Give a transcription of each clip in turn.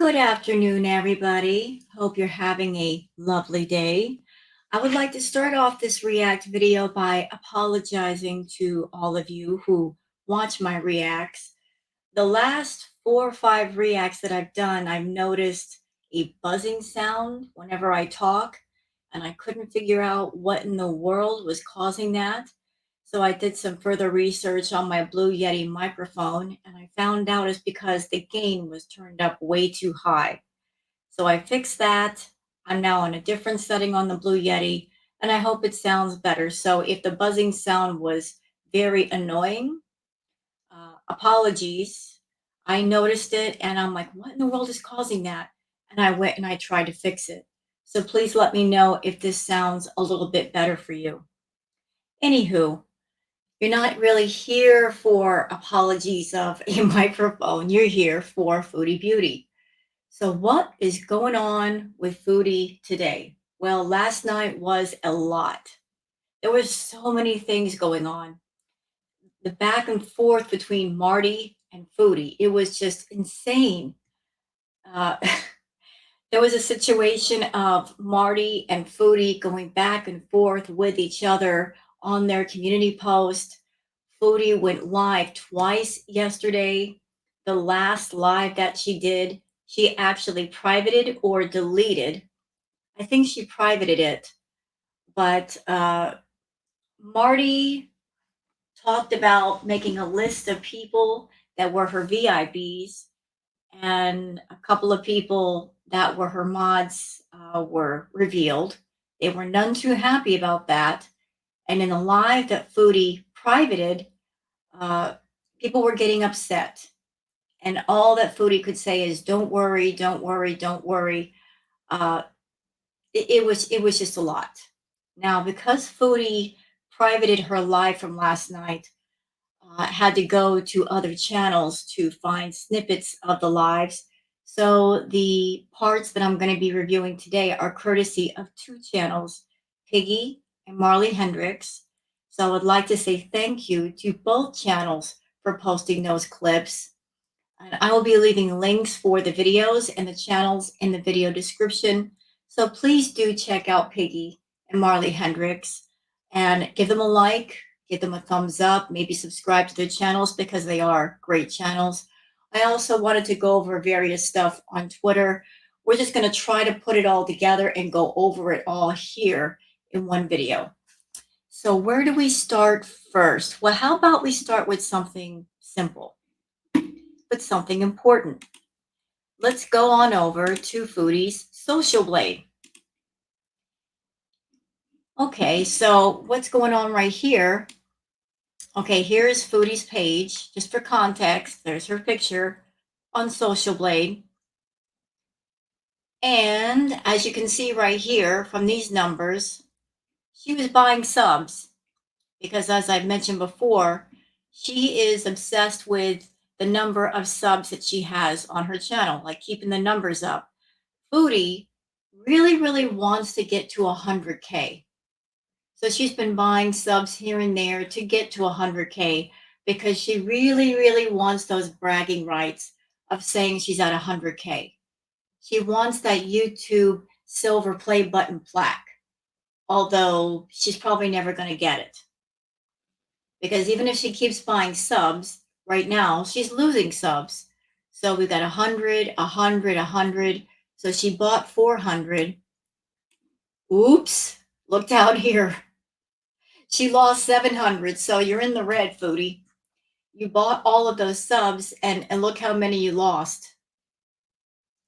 Good afternoon, everybody. Hope you're having a lovely day. I would like to start off this React video by apologizing to all of you who watch my Reacts. The last 4 or 5 Reacts that I've done, I've noticed a buzzing sound whenever I talk, and I couldn't figure out what in the world was causing that. So I did some further research on my Blue Yeti microphone, and I found out it's because the gain was turned up way too high. So I fixed that. I'm now on a different setting on the Blue Yeti, and I hope it sounds better. So if the buzzing sound was very annoying, apologies. I noticed it, and I'm like, what in the world is causing that? And I went and I tried to fix it. So please let me know if this sounds a little bit better for you. Anywho, you're not really here for apologies of a microphone. You're here for Foodie Beauty. So, what is going on with Foodie today? Well, last night was a lot. There were so many things going on. The back and forth between Marty and Foodie, it was just insane. Uh, there was a situation of Marty and Foodie going back and forth with each other on their community post. Foodie went live twice yesterday. The last live that she did, she actually privated or deleted. I think she privated it, but Marty talked about making a list of people that were her VIPs, and a couple of people that were her mods were revealed. They were none too happy about that. And in the live that Foodie privated, uh, people were getting upset. And all that Foodie could say is, "Don't worry, don't worry, don't worry." Uh, it was just a lot. Now, because Foodie privated her live from last night, had to go to other channels to find snippets of the lives. So the parts that I'm going to be reviewing today are courtesy of 2 channels, Piggy and Marley Hendricks. So I would like to say thank you to both channels for posting those clips. And I will be leaving links for the videos and the channels in the video description. So please do check out Piggy and Marley Hendricks and give them a like, give them a thumbs up, maybe subscribe to their channels because they are great channels. I also wanted to go over various stuff on Twitter. We're just going to try to put it all together and go over it all here in one video. So where do we start first? Well, how about we start with something simple, but something important. Let's go on over to Foodie's Socialblade. Okay, so what's going on right here? Okay, here's Foodie's page. Just for context, there's her picture on Socialblade. And as you can see right here from these numbers, she was buying subs because, as I've mentioned before, she is obsessed with the number of subs that she has on her channel, like keeping the numbers up. Foodie really wants to get to 100K. So she's been buying subs here and there to get to 100K because she really wants those bragging rights of saying she's at 100K. She wants that YouTube silver play button plaque, although she's probably never going to get it. Because even if she keeps buying subs, right now she's losing subs. So we've got 100, 100, 100. So she bought 400. Oops, look down here. She lost 700. So you're in the red, Foodie. You bought all of those subs, and look how many you lost.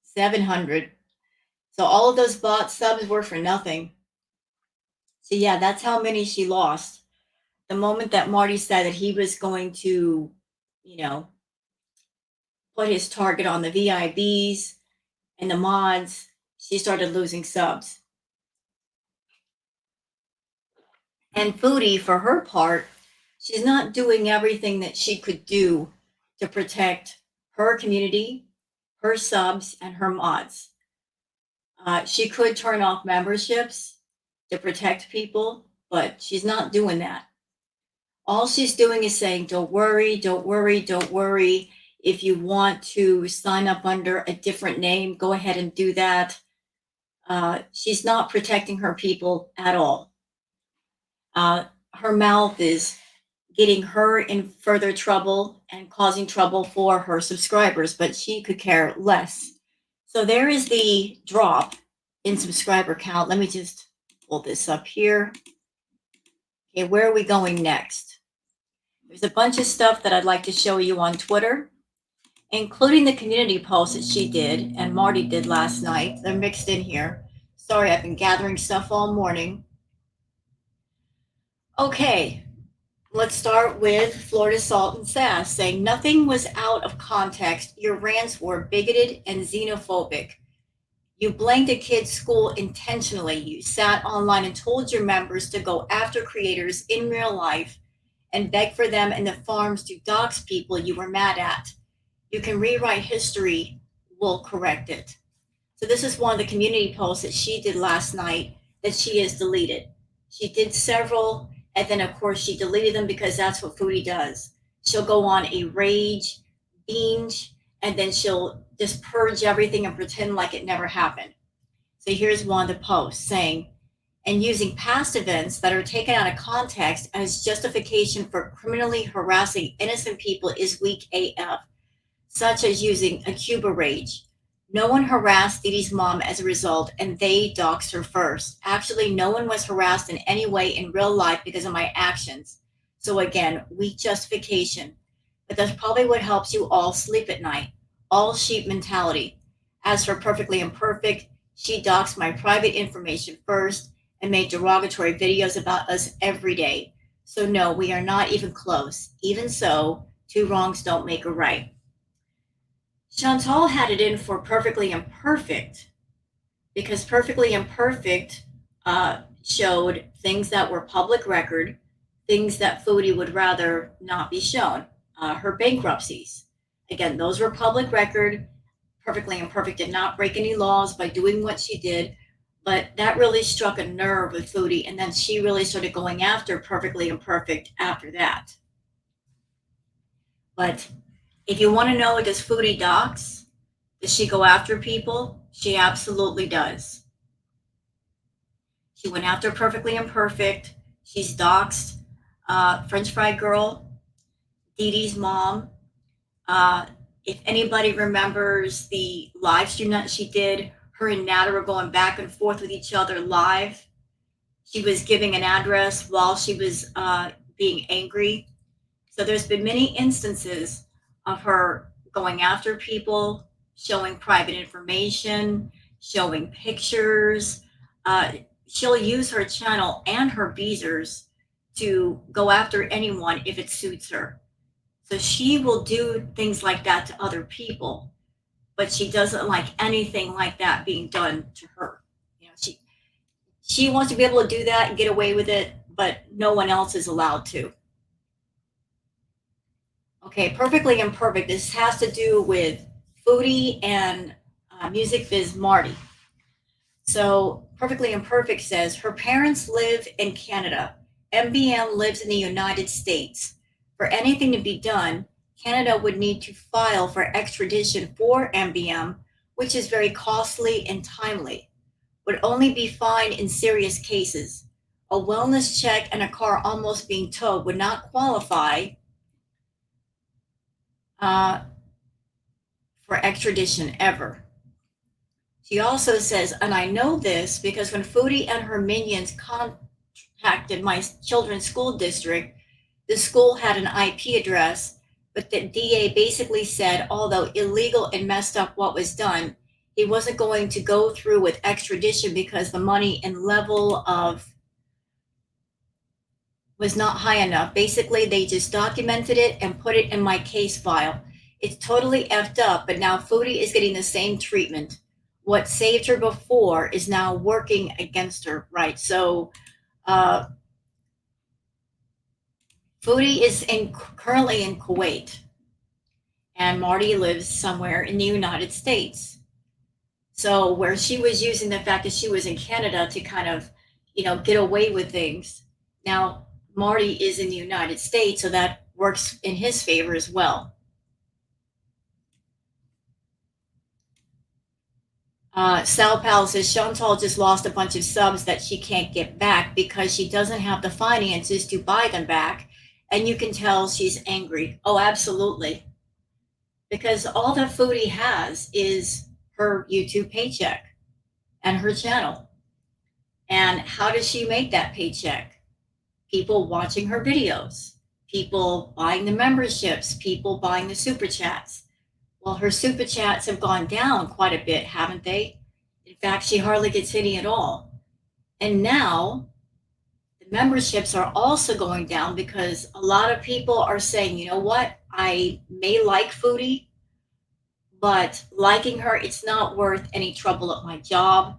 700. So all of those bought subs were for nothing. So yeah, that's how many she lost. The moment that Marty said that he was going to, put his target on the VIBs and the mods, she started losing subs. And Foodie, for her part, she's not doing everything that she could do to protect her community, her subs, and her mods. She could turn off memberships to protect people, but she's not doing that. All she's doing is saying, "Don't worry, don't worry, don't worry. If you want to sign up under a different name, go ahead and do that. She's not protecting her people at all. Her mouth is getting her in further trouble and causing trouble for her subscribers, but she could care less. So there is the drop in subscriber count. Let me just pull this up here. Okay, where are we going next? There's a bunch of stuff that I'd like to show you on Twitter, including the community post that she did and Marty did last night. They're mixed in here. Sorry, I've been gathering stuff all morning. Okay, let's start with Florida Salt and Sass saying nothing was out of context. Your rants were bigoted and xenophobic. You blamed a kid's school intentionally. You sat online and told your members to go after creators in real life and beg for them in the farms to dox people you were mad at. You can rewrite history, we'll correct it. So this is one of the community posts that she did last night that she has deleted. She did several, and then of course she deleted them because that's what Foodie does. She'll go on a rage, binge, and then she'll just purge everything and pretend like it never happened. So here's one of the posts saying, and using past events that are taken out of context as justification for criminally harassing innocent people is weak AF, such as using a Cuba rage. No one harassed Dee Dee's mom as a result, and they doxed her first. Actually, no one was harassed in any way in real life because of my actions. So again, weak justification. But that's probably what helps you all sleep at night. All sheep mentality. As for perfectly imperfect, she doxed my private information first and made derogatory videos about us every day. So no, we are not even close. Even so, two wrongs don't make a right. Chantal had it in for perfectly imperfect because perfectly imperfect showed things that were public record, things that Foodie would rather not be shown. Her bankruptcies. Again, those were public record. Perfectly imperfect did not break any laws by doing what she did, but that really struck a nerve with Foodie, and then she really started going after perfectly imperfect after that. But if you want to know, does Foodie dox? Does she go after people? She absolutely does. She went after perfectly imperfect. She's doxed French Fry Girl, Dee Dee's mom. If anybody remembers the live stream that she did, her and Nada were going back and forth with each other live. She was giving an address while she was being angry. So there's been many instances of her going after people, showing private information, showing pictures. She'll use her channel and her beezers to go after anyone if it suits her. So she will do things like that to other people, but she doesn't like anything like that being done to her. You know, she wants to be able to do that and get away with it, but no one else is allowed to. Okay, perfectly imperfect. This has to do with Foodie and Music Biz Marty. So perfectly imperfect says her parents live in Canada. MBM lives in the United States. For anything to be done, Canada would need to file for extradition for MBM, which is very costly and timely. Would only be fine in serious cases. A wellness check and a car almost being towed would not qualify for extradition ever. She also says, and I know this because when Foodie and her minions contacted my children's school district, the school had an IP address, but the DA basically said, although illegal and messed up what was done, he wasn't going to go through with extradition because the money and level of was not high enough. Basically, they just documented it and put it in my case file. It's totally effed up, but now Foodie is getting the same treatment. What saved her before is now working against her, right? So Foodie is currently in Kuwait, and Marty lives somewhere in the United States. So where she was using the fact that she was in Canada to kind of, get away with things, now Marty is in the United States, so that works in his favor as well. Sal Pal says Chantal just lost a bunch of subs that she can't get back because she doesn't have the finances to buy them back. And you can tell she's angry. Oh, absolutely. Because all that Foodie has is her YouTube paycheck and her channel. And how does she make that paycheck? People watching her videos, people buying the memberships, people buying the super chats. Well, her super chats have gone down quite a bit, haven't they? In fact, she hardly gets any at all. And now the memberships are also going down because a lot of people are saying, you know what? I may like Foodie, but liking her, it's not worth any trouble at my job.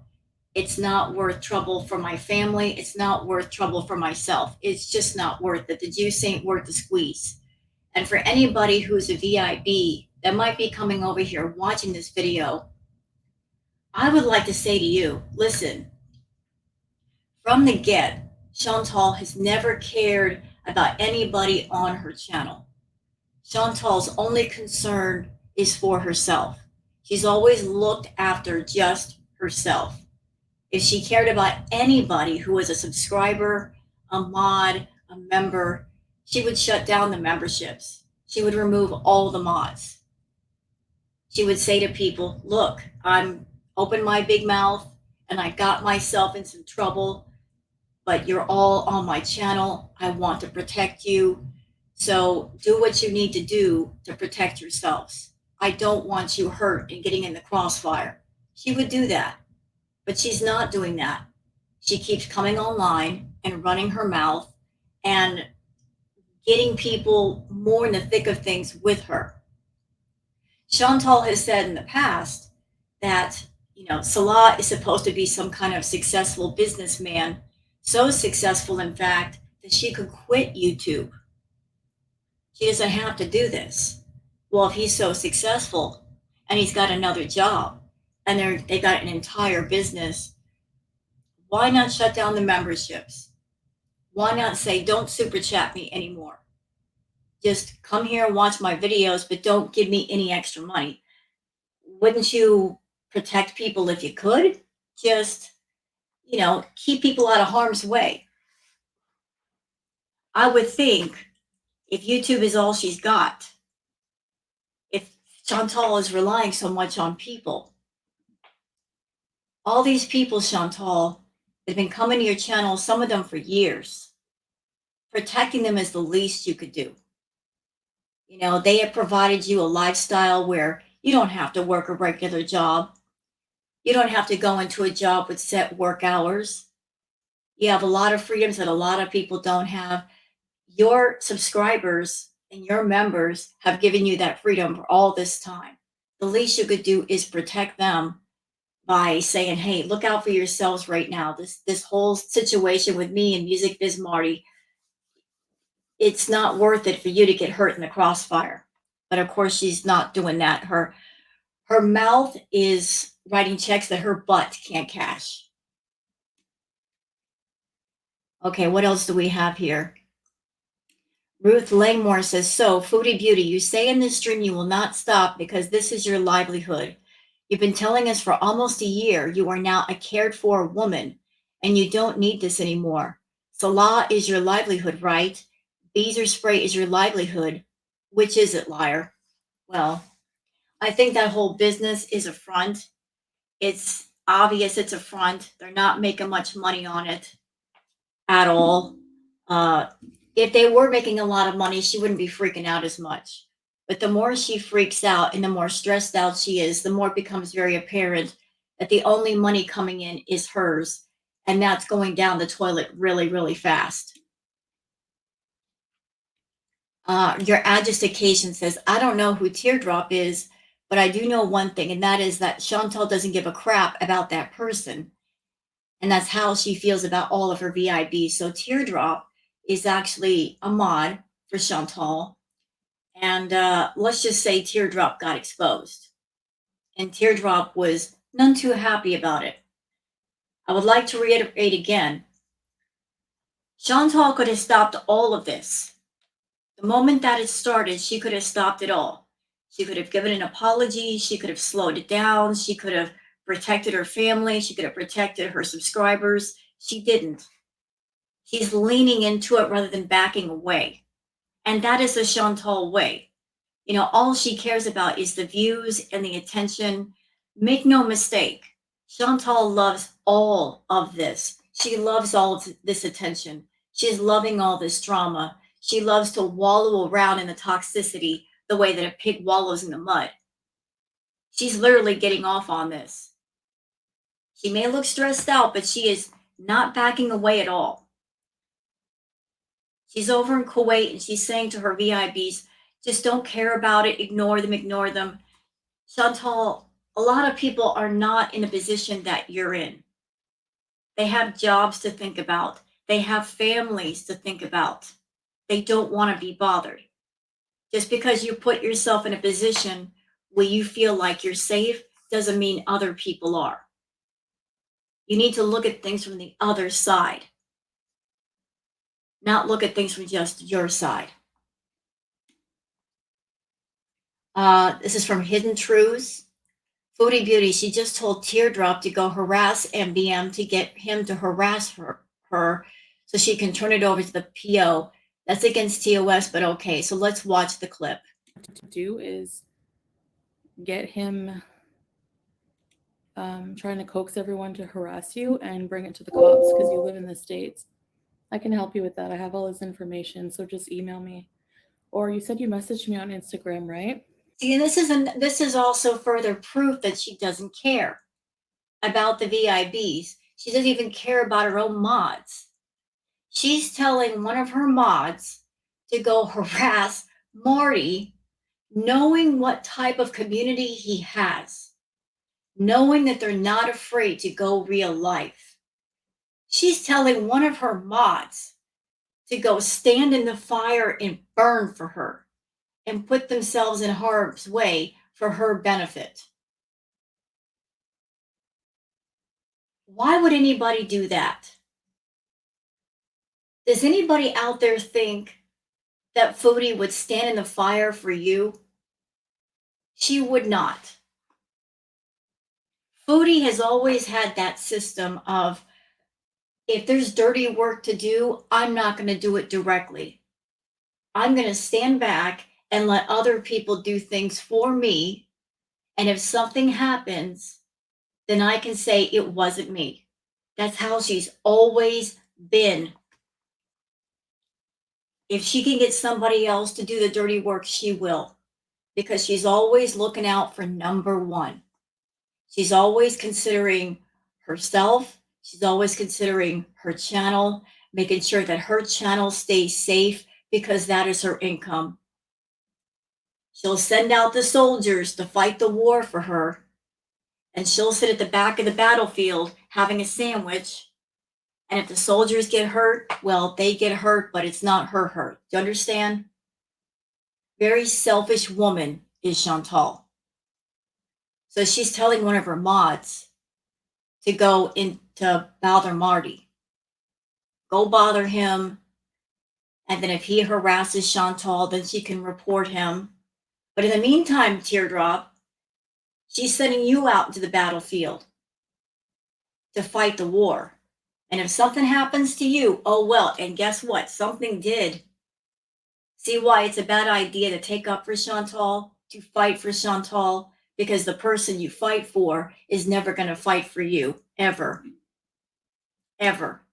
It's not worth trouble for my family. It's not worth trouble for myself. It's just not worth it. The juice ain't worth the squeeze. And for anybody who's a VIB that might be coming over here watching this video, I would like to say to you, listen, from the get, Chantal has never cared about anybody on her channel. Chantal's only concern is for herself. She's always looked after just herself. If she cared about anybody who was a subscriber, a mod, a member, she would shut down the memberships. She would remove all the mods. She would say to people, look, I'm open my big mouth and I got myself in some trouble, but you're all on my channel. I want to protect you. So do what you need to do to protect yourselves. I don't want you hurt and getting in the crossfire. She would do that, but she's not doing that. She keeps coming online and running her mouth and getting people more in the thick of things with her. Chantal has said in the past that, Salah is supposed to be some kind of successful businessman, so successful, in fact, that she could quit YouTube. She doesn't have to do this. Well, if he's so successful and he's got another job and they got an entire business, why not shut down the memberships? Why not say, don't super chat me anymore? Just come here and watch my videos, but don't give me any extra money. Wouldn't you protect people if you could? Just, keep people out of harm's way. I would think if YouTube is all she's got, if Chantal is relying so much on people, all these people, Chantal, have been coming to your channel, some of them for years. Protecting them is the least you could do. They have provided you a lifestyle where you don't have to work a regular job. You don't have to go into a job with set work hours. You have a lot of freedoms that a lot of people don't have. Your subscribers and your members have given you that freedom for all this time. The least you could do is protect them by saying, hey, look out for yourselves right now. This whole situation with me and Music Biz Marty, it's not worth it for you to get hurt in the crossfire. But of course, she's not doing that. Her mouth is writing checks that her butt can't cash. Okay, what else do we have here? Ruth Langmore says, so, Foodie Beauty, you say in this stream you will not stop because this is your livelihood. You've been telling us for almost a year you are now a cared-for woman, and you don't need this anymore. Salah is your livelihood, right? Beezer spray is your livelihood. Which is it, liar? Well, I think that whole business is a front. It's obvious it's a front. They're not making much money on it at all. If they were making a lot of money, she wouldn't be freaking out as much. But the more she freaks out and the more stressed out she is, the more it becomes very apparent that the only money coming in is hers. And that's going down the toilet really, really fast. Your Agistication says, I don't know who Teardrop is, but I do know one thing, and that is that Chantal doesn't give a crap about that person. And that's how she feels about all of her VIBs. So Teardrop is actually a mod for Chantal. And let's just say Teardrop got exposed. And Teardrop was none too happy about it. I would like to reiterate again, Chantal could have stopped all of this. The moment that it started, she could have stopped it all. She could have given an apology. She could have slowed it down. She could have protected her family. She could have protected her subscribers. She didn't. She's leaning into it rather than backing away. And that is the Chantal way. You know, all she cares about is the views and the attention. Make no mistake, Chantal loves all of this. She loves all of this attention. She's loving all this drama. She loves to wallow around in the toxicity the way that a pig wallows in the mud. She's literally getting off on this. She may look stressed out, but she is not backing away at all. She's over in Kuwait and she's saying to her VIBs, just don't care about it, ignore them, ignore them. Chantal, a lot of people are not in a position that you're in. They have jobs to think about, they have families to think about. They don't want to be bothered. Just because you put yourself in a position where you feel like you're safe doesn't mean other people are. You need to look at things from the other side, not look at things from just your side. This is from Hidden Truths. Foodie Beauty, she just told Teardrop to go harass MBM to get him to harass her so she can turn it over to the PO. That's against TOS, but okay. So let's watch the clip. To do is get him trying to coax everyone to harass you and bring it to the cops because you live in the States. I can help you with that. I have all this information, so just email me. Or you said you messaged me on Instagram, right? See, and this is also further proof that she doesn't care about the VIBs. She doesn't even care about her own mods. She's telling one of her mods to go harass Marty, knowing what type of community he has, knowing that they're not afraid to go real life. She's telling one of her mods to go stand in the fire and burn for her and put themselves in harm's way for her benefit. Why would anybody do that? Does anybody out there think that Foodie would stand in the fire for you? She would not. Foodie has always had that system of, if there's dirty work to do, I'm not going to do it directly. I'm going to stand back and let other people do things for me. And if something happens, then I can say it wasn't me. That's how she's always been. If she can get somebody else to do the dirty work, she will, because she's always looking out for number one. She's always considering herself. She's always considering her channel, making sure that her channel stays safe because that is her income. She'll send out the soldiers to fight the war for her, and she'll sit at the back of the battlefield having a sandwich. And if the soldiers get hurt, well, they get hurt, but it's not her hurt. Do you understand? Very selfish woman is Chantal. So she's telling one of her mods to go in to bother Marty. Go bother him. And then if he harasses Chantal, then she can report him. But in the meantime, Teardrop, she's sending you out into the battlefield to fight the war. And if something happens to you, oh well, and guess what? Something did. See why it's a bad idea to take up for Chantal, to fight for Chantal, because the person you fight for is never going to fight for you, ever. Ever.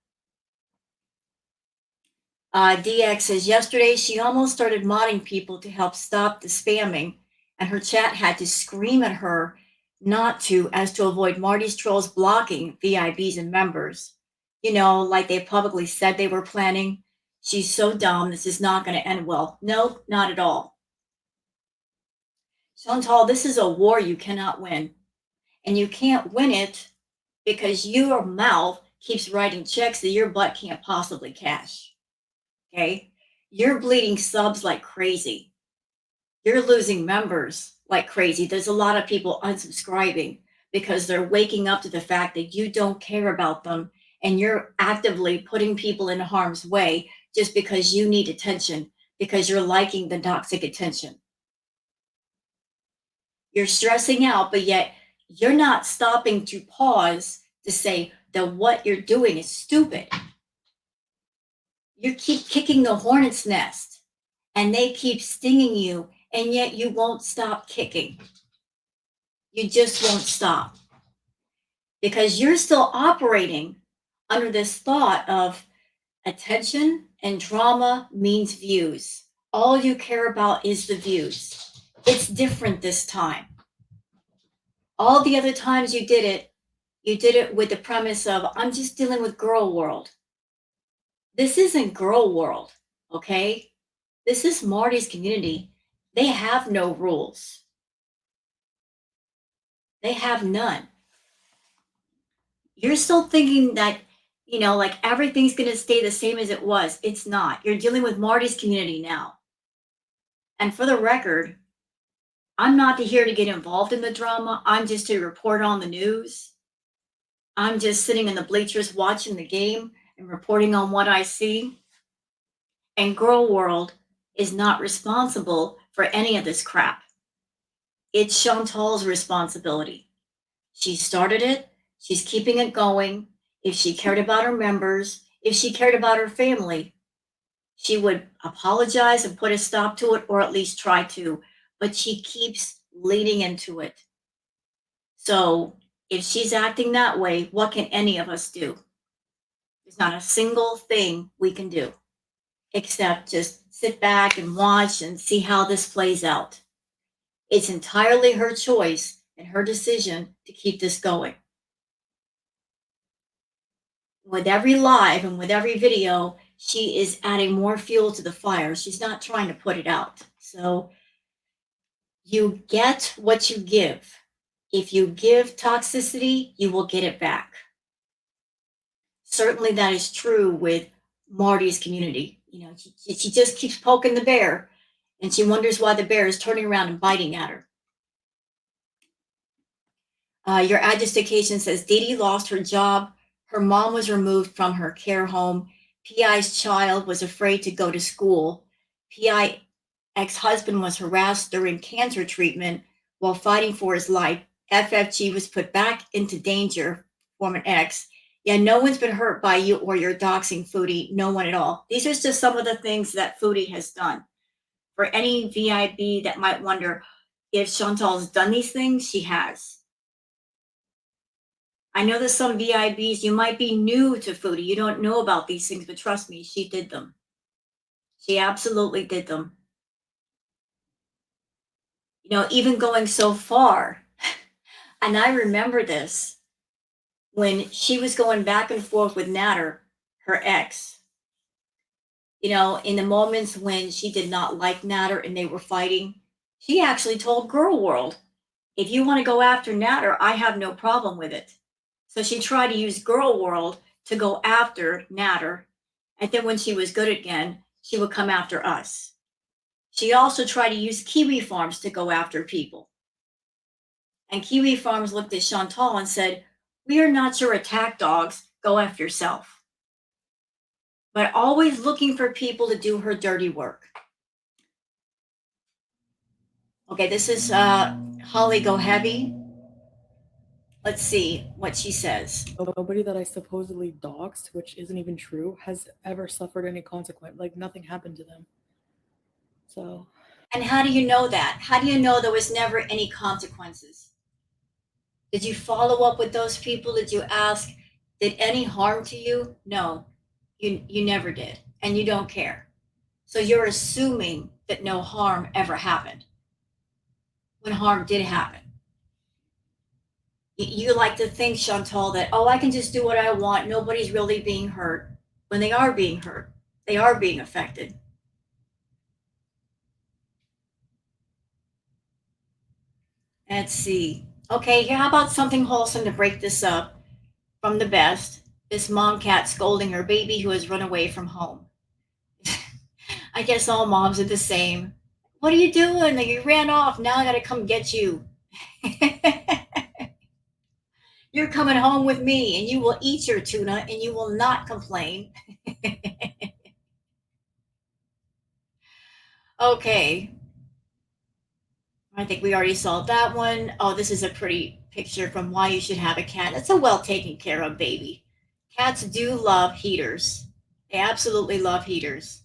DX says, yesterday she almost started modding people to help stop the spamming, and her chat had to scream at her not to, as to avoid Marty's trolls blocking VIBs and members. You know, like they publicly said they were planning. She's so dumb. This is not going to end well. No, not at all. Chantal, this is a war you cannot win. And you can't win it because your mouth keeps writing checks that your butt can't possibly cash. Okay? You're bleeding subs like crazy. You're losing members like crazy. There's a lot of people unsubscribing because they're waking up to the fact that you don't care about them, and you're actively putting people in harm's way just because you need attention, because you're liking the toxic attention. You're stressing out, but yet you're not stopping to pause to say that what you're doing is stupid. You keep kicking the hornet's nest and they keep stinging you, and yet you won't stop kicking. You just won't stop because you're still operating under this thought of attention and drama means views. All you care about is the views. It's different this time. All the other times you did it with the premise of, I'm just dealing with girl world. This isn't girl world, okay? This is Marty's community. They have no rules. They have none. You're still thinking that, like everything's going to stay the same as it was. It's not. You're dealing with Marty's community now. And for the record, I'm not here to get involved in the drama. I'm just to report on the news. I'm just sitting in the bleachers watching the game and reporting on what I see. And Girl World is not responsible for any of this crap. It's Chantal's responsibility. She started it. She's keeping it going. If she cared about her members, if she cared about her family, she would apologize and put a stop to it, or at least try to. But she keeps leading into it. So if she's acting that way, what can any of us do? There's not a single thing we can do except just sit back and watch and see how this plays out. It's entirely her choice and her decision to keep this going. With every live and with every video, she is adding more fuel to the fire. She's not trying to put it out. So you get what you give. If you give toxicity, you will get it back. Certainly that is true with Marty's community. She just keeps poking the bear, and she wonders why the bear is turning around and biting at her. Your adjustication says Dee Dee lost her job. Her mom was removed from her care home. PI's child was afraid to go to school. PI ex-husband was harassed during cancer treatment while fighting for his life. FFG was put back into danger from an ex. Yeah, no one's been hurt by you or your doxing, Foodie. No one at all. These are just some of the things that Foodie has done. For any VIB that might wonder if Chantal's done these things, she has. I know there's some VIBs, you might be new to Foodie. You don't know about these things, but trust me, she did them. She absolutely did them. Even going so far. And I remember this when she was going back and forth with Natter, her ex. In the moments when she did not like Natter and they were fighting, she actually told Girl World, if you want to go after Natter, I have no problem with it. So she tried to use Girl World to go after Natter. And then when she was good again, she would come after us. She also tried to use Kiwi Farms to go after people. And Kiwi Farms looked at Chantal and said, we are not your attack dogs. Go after yourself. But always looking for people to do her dirty work. Okay, this is Holly Go Heavy. Let's see what she says. Nobody that I supposedly doxed, which isn't even true, has ever suffered any consequence. Like nothing happened to them. So. And how do you know that? How do you know there was never any consequences? Did you follow up with those people? Did you ask, did any harm to you? No, you never did. And you don't care. So you're assuming that no harm ever happened when harm did happen. You like to think, Chantal, that, I can just do what I want. Nobody's really being hurt. When they are being hurt, they are being affected. Let's see. Okay, here, how about something wholesome to break this up from the best? This mom cat scolding her baby who has run away from home. I guess all moms are the same. What are you doing? You ran off. Now I got to come get you. You're coming home with me, and you will eat your tuna, and you will not complain. Okay. I think we already saw that one. Oh, this is a pretty picture from Why You Should Have a Cat. It's a well taken care of baby. Cats do love heaters. They absolutely love heaters.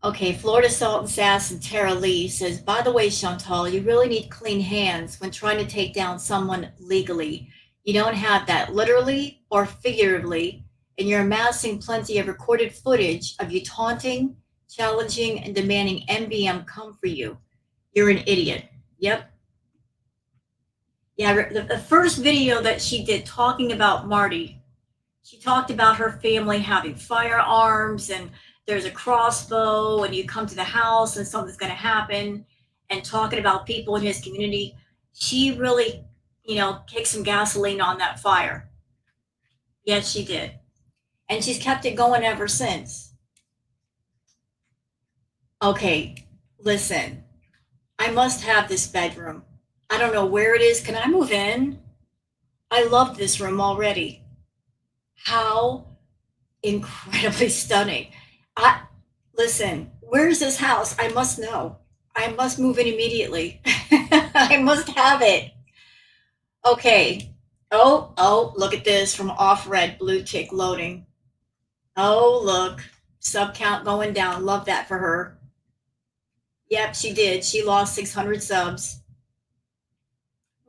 Okay, Florida Salt and Sass and Tara Lee says, by the way, Chantal, you really need clean hands when trying to take down someone legally. You don't have that literally or figuratively, and you're amassing plenty of recorded footage of you taunting, challenging, and demanding MBM come for you. You're an idiot. Yep. Yeah, the first video that she did talking about Marty, she talked about her family having firearms and there's a crossbow and you come to the house and something's going to happen, and talking about people in his community. She really, kicked some gasoline on that fire. Yes, she did. And she's kept it going ever since. Okay, listen, I must have this bedroom. I don't know where it is. Can I move in? I love this room already. How incredibly stunning. I listen, where's this house? I must know. I must move in immediately. I must have it. Okay. Oh, look at this from off red blue tick loading. Oh, look. Sub count going down. Love that for her. Yep, she did. She lost 600 subs.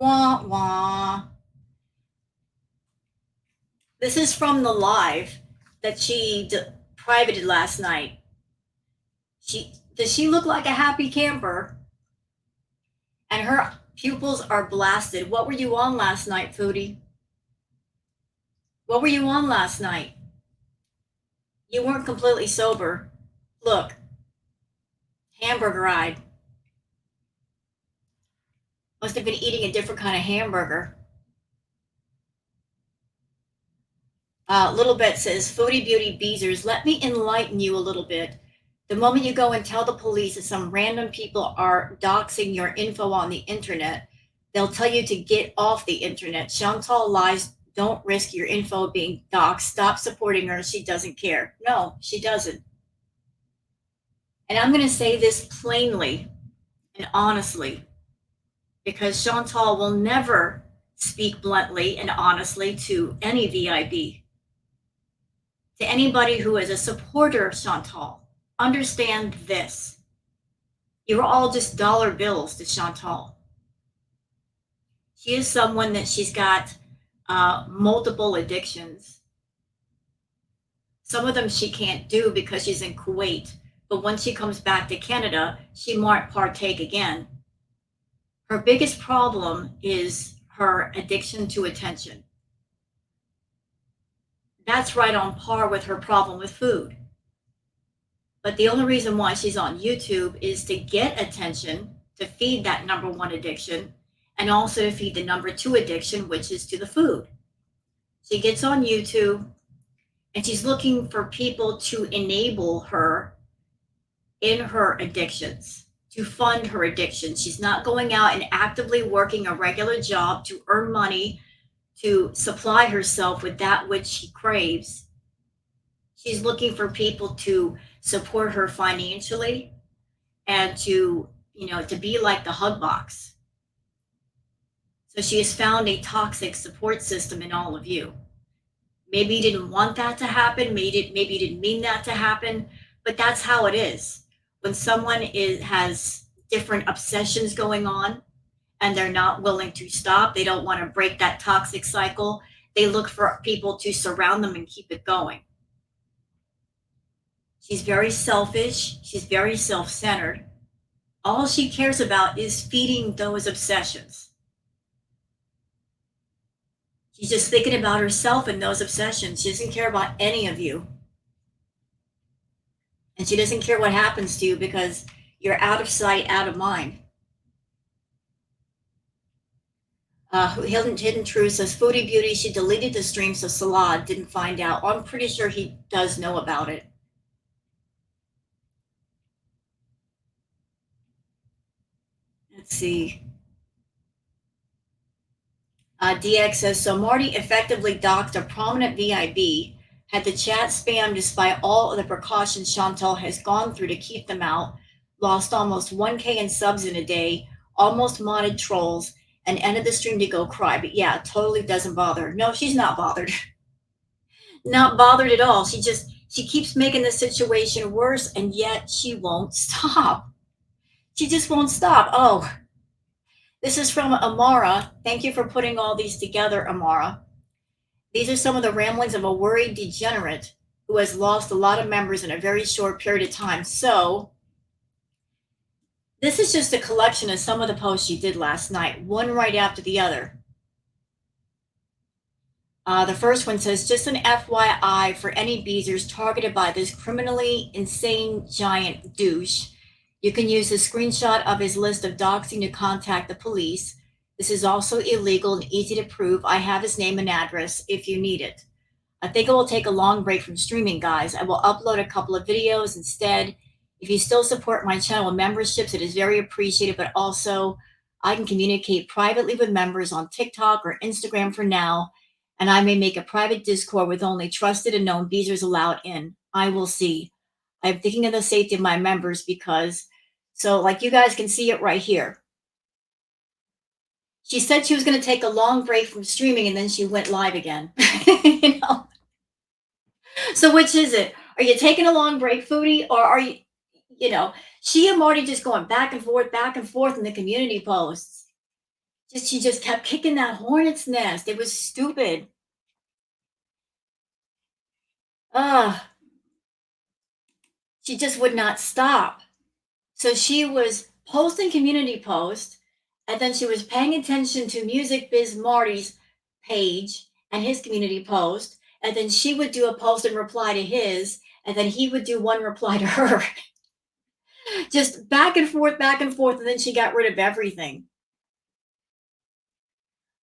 Wah, wah. This is from the live that she privated last night. Does she look like a happy camper? And her pupils are blasted. What were you on last night, Foodie? What were you on last night? You weren't completely sober. Look, hamburger eyed. Must have been eating a different kind of hamburger. Little Bet says, Foodie Beauty Beezers, let me enlighten you a little bit. The moment you go and tell the police that some random people are doxing your info on the internet, they'll tell you to get off the internet. Chantal lies. Don't risk your info being doxed. Stop supporting her. She doesn't care. No, she doesn't. And I'm going to say this plainly and honestly, because Chantal will never speak bluntly and honestly to any VIB. To anybody who is a supporter of Chantal, understand this. You're all just dollar bills to Chantal. She is someone that she's got multiple addictions. Some of them she can't do because she's in Kuwait, but once she comes back to Canada, she might partake again. Her biggest problem is her addiction to attention. That's right on par with her problem with food. But the only reason why she's on YouTube is to get attention, to feed that number one addiction, and also to feed the number two addiction, which is to the food. She gets on YouTube and she's looking for people to enable her in her addictions, to fund her addictions. She's not going out and actively working a regular job to earn money to supply herself with that which she craves. She's looking for people to support her financially and to be like the hug box. So she has found a toxic support system in all of you. Maybe you didn't want that to happen. Maybe you didn't mean that to happen, but that's how it is. When someone has different obsessions going on and they're not willing to stop, they don't want to break that toxic cycle, they look for people to surround them and keep it going. She's very selfish. She's very self-centered. All she cares about is feeding those obsessions. She's just thinking about herself and those obsessions. She doesn't care about any of you. And she doesn't care what happens to you because you're out of sight, out of mind. Hidden Truth says, Foodie Beauty, she deleted the stream so Salah didn't find out. I'm pretty sure he does know about it. Let's see. DX says, so Marty effectively doxed a prominent VIB had the chat spam despite all of the precautions Chantal has gone through to keep them out, lost almost 1K in subs in a day, almost modded trolls, and ended the stream to go cry. But yeah, totally doesn't bother. No, she's not bothered. Not bothered at all. She keeps making the situation worse, and yet she won't stop. She just won't stop. Oh, this is from Amara. Thank you for putting all these together, Amara. These are some of the ramblings of a worried degenerate who has lost a lot of members in a very short period of time. So, this is just a collection of some of the posts she did last night, one right after the other. The first one says, just an FYI for any beezers targeted by this criminally insane giant douche. You can use a screenshot of his list of doxing to contact the police. This is also illegal and easy to prove. I have his name and address if you need it. I think I will take a long break from streaming, guys. I will upload a couple of videos instead. If you still support my channel with memberships, it is very appreciated, but also I can communicate privately with members on TikTok or Instagram for now, and I may make a private Discord with only trusted and known beezers allowed in. I will see. I'm thinking of the safety of my members because, so like you guys can see it right here. She said she was going to take a long break from streaming and then she went live again. You know? So which is it? Are you taking a long break, Foodie, or are you, she and Marty just going back and forth in the community posts. She just kept kicking that hornet's nest. It was stupid. She just would not stop. So she was posting community posts, and then she was paying attention to Music Biz Marty's page and his community post, and then she would do a post and reply to his, and then he would do one reply to her. Just back and forth, and then she got rid of everything.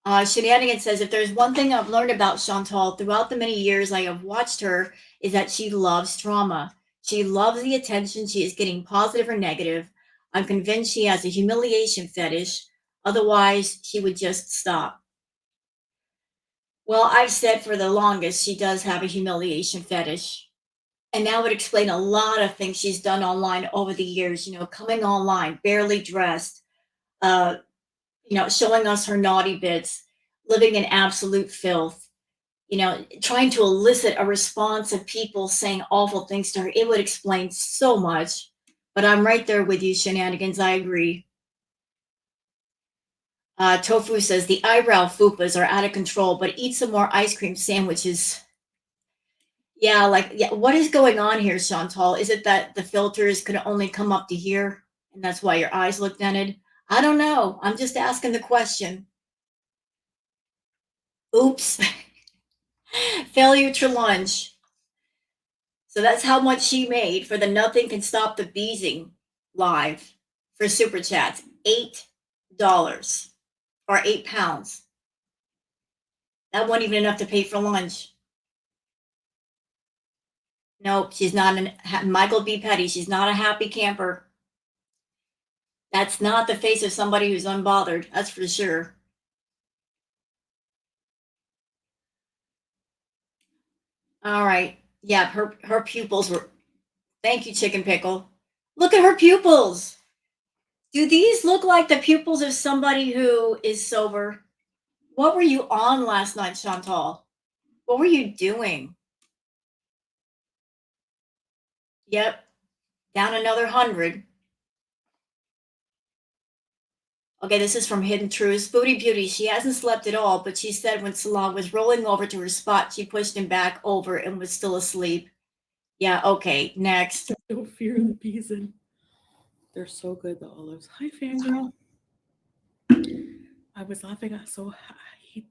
Shenanigan says, if there's one thing I've learned about Chantal throughout the many years I have watched her, is that she loves drama. She loves the attention she is getting, positive or negative. I'm convinced she has a humiliation fetish. Otherwise, she would just stop. Well, I've said for the longest she does have a humiliation fetish. And that would explain a lot of things she's done online over the years, coming online, barely dressed, showing us her naughty bits, living in absolute filth, trying to elicit a response of people saying awful things to her. It would explain so much. But I'm right there with you, Shenanigans. I agree. Tofu says the eyebrow fupas are out of control, but eat some more ice cream sandwiches. Yeah, what is going on here, Chantal? Is it that the filters could only come up to here, and that's why your eyes look dented? I don't know. I'm just asking the question. Oops. Failure to lunch. So that's how much she made for the Nothing Can Stop the Beezing live for Super Chats. $8 or £8. That wasn't even enough to pay for lunch. Nope, she's not Michael B. Petty. She's not a happy camper. That's not the face of somebody who's unbothered. That's for sure. All right. Yeah, her pupils were. Thank you, Chicken Pickle. Look at her pupils. Do these look like the pupils of somebody who is sober? What were you on last night, Chantal? What were you doing? Yep. Down another 100. Okay, this is from Hidden Truths. Booty Beauty, she hasn't slept at all, but she said when Salah was rolling over to her spot, she pushed him back over and was still asleep. Yeah, okay, next. Don't fear the beeson. They're so good, the olives. Hi, fangirl. I was laughing at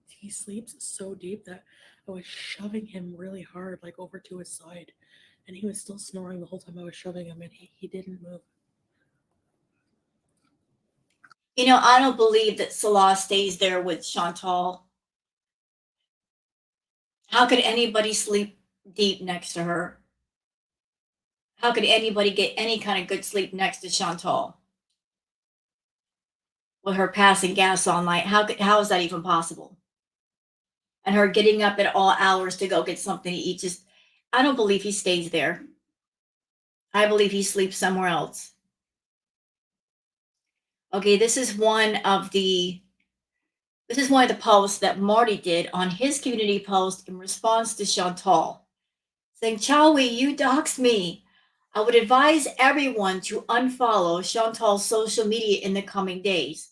he sleeps so deep that I was shoving him really hard, like over to his side. And he was still snoring the whole time I was shoving him, and he didn't move. I don't believe that Salah stays there with Chantal. How could anybody sleep deep next to her? How could anybody get any kind of good sleep next to Chantal? With her passing gas all night, how is that even possible? And her getting up at all hours to go get something to eat, just I don't believe he stays there. I believe he sleeps somewhere else. Okay, this is one of the posts that Marty did on his community post in response to Chantal, saying, Chowie, you doxed me. I would advise everyone to unfollow Chantal's social media in the coming days.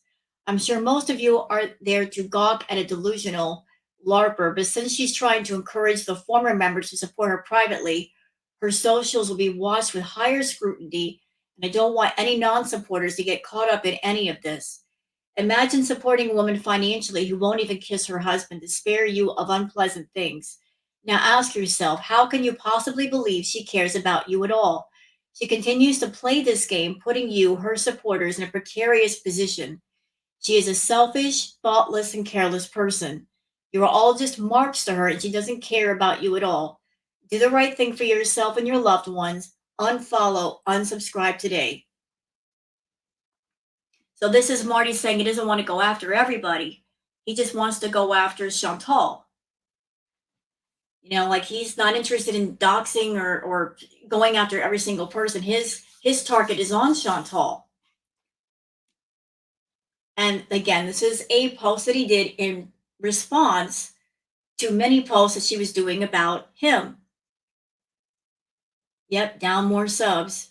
I'm sure most of you are there to gawk at a delusional LARPer, but since she's trying to encourage the former members to support her privately, her socials will be watched with higher scrutiny, and I don't want any non supporters to get caught up in any of this. Imagine supporting a woman financially who won't even kiss her husband to spare you of unpleasant things. Now ask yourself, how can you possibly believe she cares about you at all? She continues to play this game, putting you, her supporters, in a precarious position. She is a selfish, thoughtless, and careless person. You are all just marks to her, and she doesn't care about you at all. Do the right thing for yourself and your loved ones. Unfollow, unsubscribe today. So this is Marty saying he doesn't want to go after everybody. He just wants to go after Chantal. You know, like he's not interested in doxing or going after every single person. His target is on Chantal. And again, this is a post that he did in response to many posts that she was doing about him. Yep, down more subs.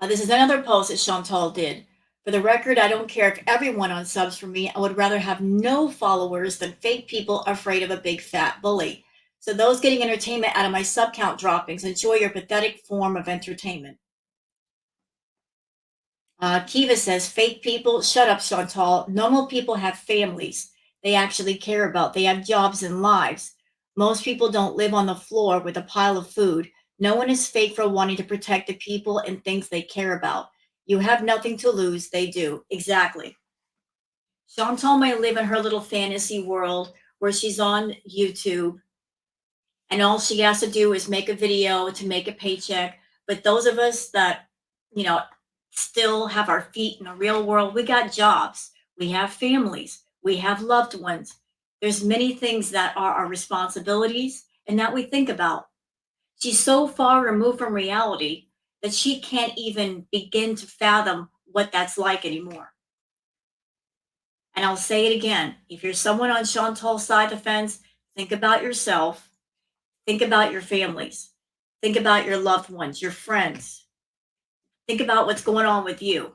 This is another post that Chantal did. For the record, I don't care if everyone unsubs for me. I would rather have no followers than fake people afraid of a big fat bully. So those getting entertainment out of my sub count droppings, enjoy your pathetic form of entertainment. Kiva says, fake people, shut up, Chantal. Normal people have families they actually care about. They have jobs and lives. Most people don't live on the floor with a pile of food. No one is fake for wanting to protect the people and things they care about. You have nothing to lose. They do. Exactly. Chantal might live in her little fantasy world where she's on YouTube and all she has to do is make a video to make a paycheck. But those of us that, you know, still have our feet in the real world, we got jobs, we have families, we have loved ones. There's many things that are our responsibilities and that we think about. She's so far removed from reality that she can't even begin to fathom what that's like anymore. And I'll say it again, if you're someone on Chantal's side of the fence, think about yourself. Think about your families. Think about your loved ones, your friends. Think about what's going on with you.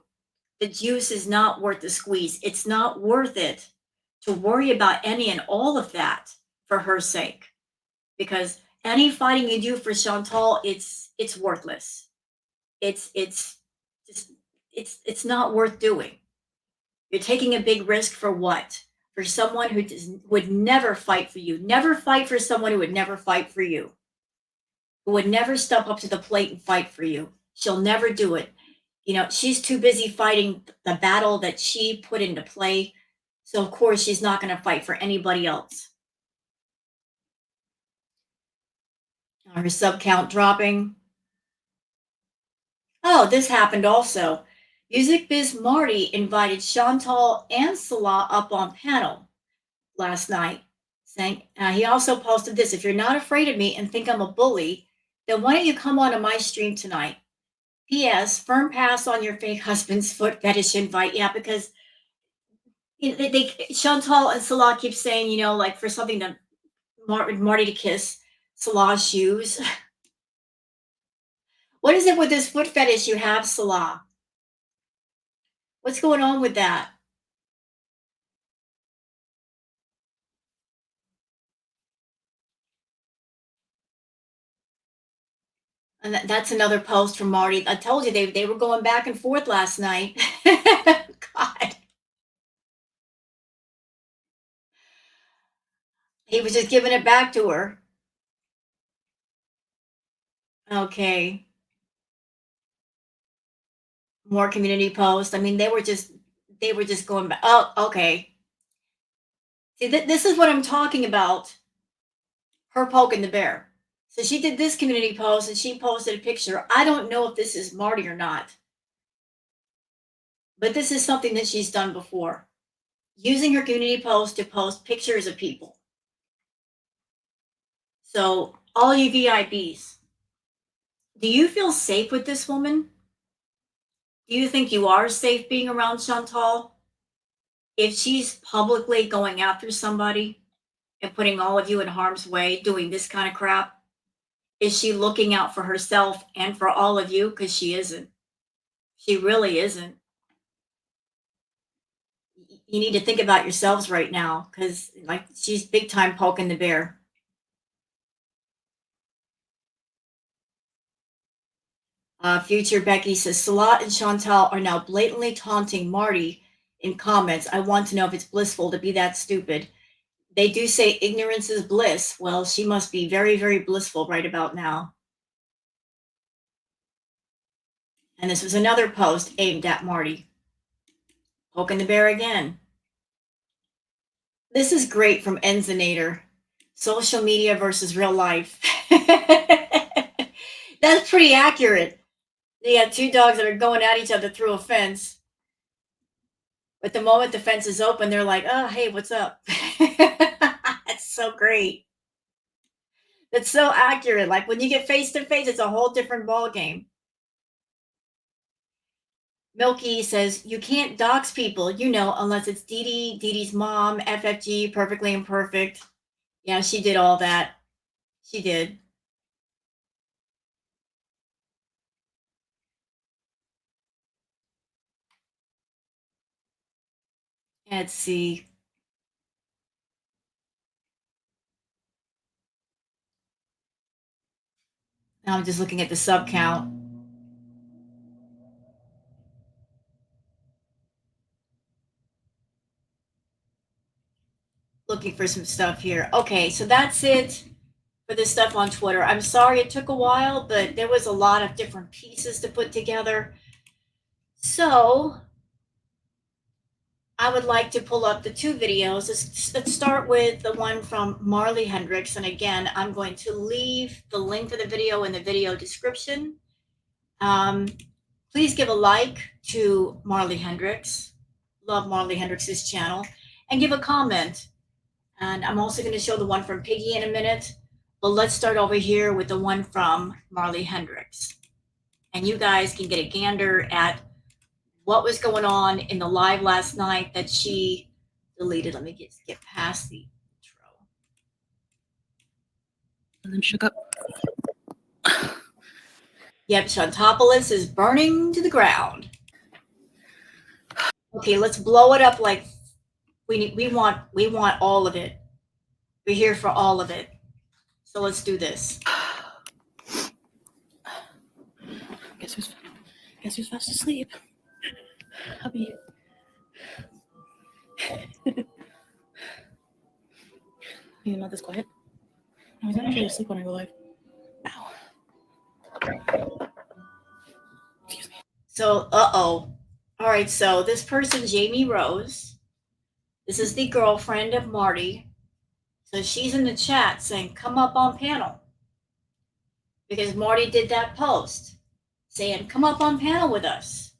The juice is not worth the squeeze. It's not worth it to worry about any and all of that for her sake. Because any fighting you do for Chantal, it's worthless. It's just it's not worth doing. You're taking a big risk for what? For someone who would never fight for you. Never fight for someone who would never fight for you. Who would never step up to the plate and fight for you. She'll never do it. You know, she's too busy fighting the battle that she put into play. So, of course, she's not going to fight for anybody else. Her sub count dropping. Oh, this happened also. Music Biz Marty invited Chantal and Salah up on panel last night. Saying, he also posted this, if you're not afraid of me and think I'm a bully, then why don't you come on to my stream tonight? P.S. Firm pass on your fake husband's foot fetish invite. Yeah, because Chantal and Salah keep saying, you know, like for something to Marty to kiss Salah's shoes. What is it with this foot fetish you have, Salah? What's going on with that? And that's another post from Marty. I told you they were going back and forth last night. God. He was just giving it back to her. Okay. More community posts. I mean, they were just going back. Oh, okay. See, this is what I'm talking about. Her poking the bear. So she did this community post and she posted a picture. I don't know if this is Marty or not, but this is something that she's done before. Using her community post to post pictures of people. So, all you VIPs, do you feel safe with this woman? Do you think you are safe being around Chantal? If she's publicly going after somebody and putting all of you in harm's way, doing this kind of crap, is she looking out for herself and for all of you? Because she isn't. She really isn't. You need to think about yourselves right now because, like, she's big time poking the bear. Future Becky says Salat and Chantal are now blatantly taunting Marty in comments. I want to know if it's blissful to be that stupid. They do say ignorance is bliss. Well, she must be very, very blissful right about now. And this was another post aimed at Marty. Poking the bear again. This is great from Enzinator. Social media versus real life. That's pretty accurate. They got two dogs that are going at each other through a fence. But the moment the fence is open, they're like, oh, hey, what's up? That's so great. That's so accurate. Like when you get face to face, it's a whole different ball game. Milky says, you can't dox people, unless it's Dee Dee's mom, FFG, perfectly imperfect. Yeah, she did all that. She did. Let's see. Now I'm just looking at the sub count. Looking for some stuff here. Okay, so that's it for this stuff on Twitter. I'm sorry it took a while, but there was a lot of different pieces to put together. So I would like to pull up the two videos. Let's start with the one from Marley Hendricks. And again, I'm going to leave the link to the video in the video description. Please give a like to Marley Hendricks. Love Marley Hendricks' channel. And give a comment. And I'm also going to show the one from Piggy in a minute. But let's start over here with the one from Marley Hendricks. And you guys can get a gander at what was going on in the live last night that she deleted. Let me get past the intro. And then shook up. Yep, Chantopoulos is burning to the ground. Okay, let's blow it up like we want all of it. We're here for all of it. So let's do this. Guess who's fast asleep? Hubby. He's not this quiet. No, he's not usually asleep when I go live. Ow. Excuse me. So, all right, so this person, Jamie Rose, this is the girlfriend of Marty. So she's in the chat saying, come up on panel. Because Marty did that post saying, come up on panel with us.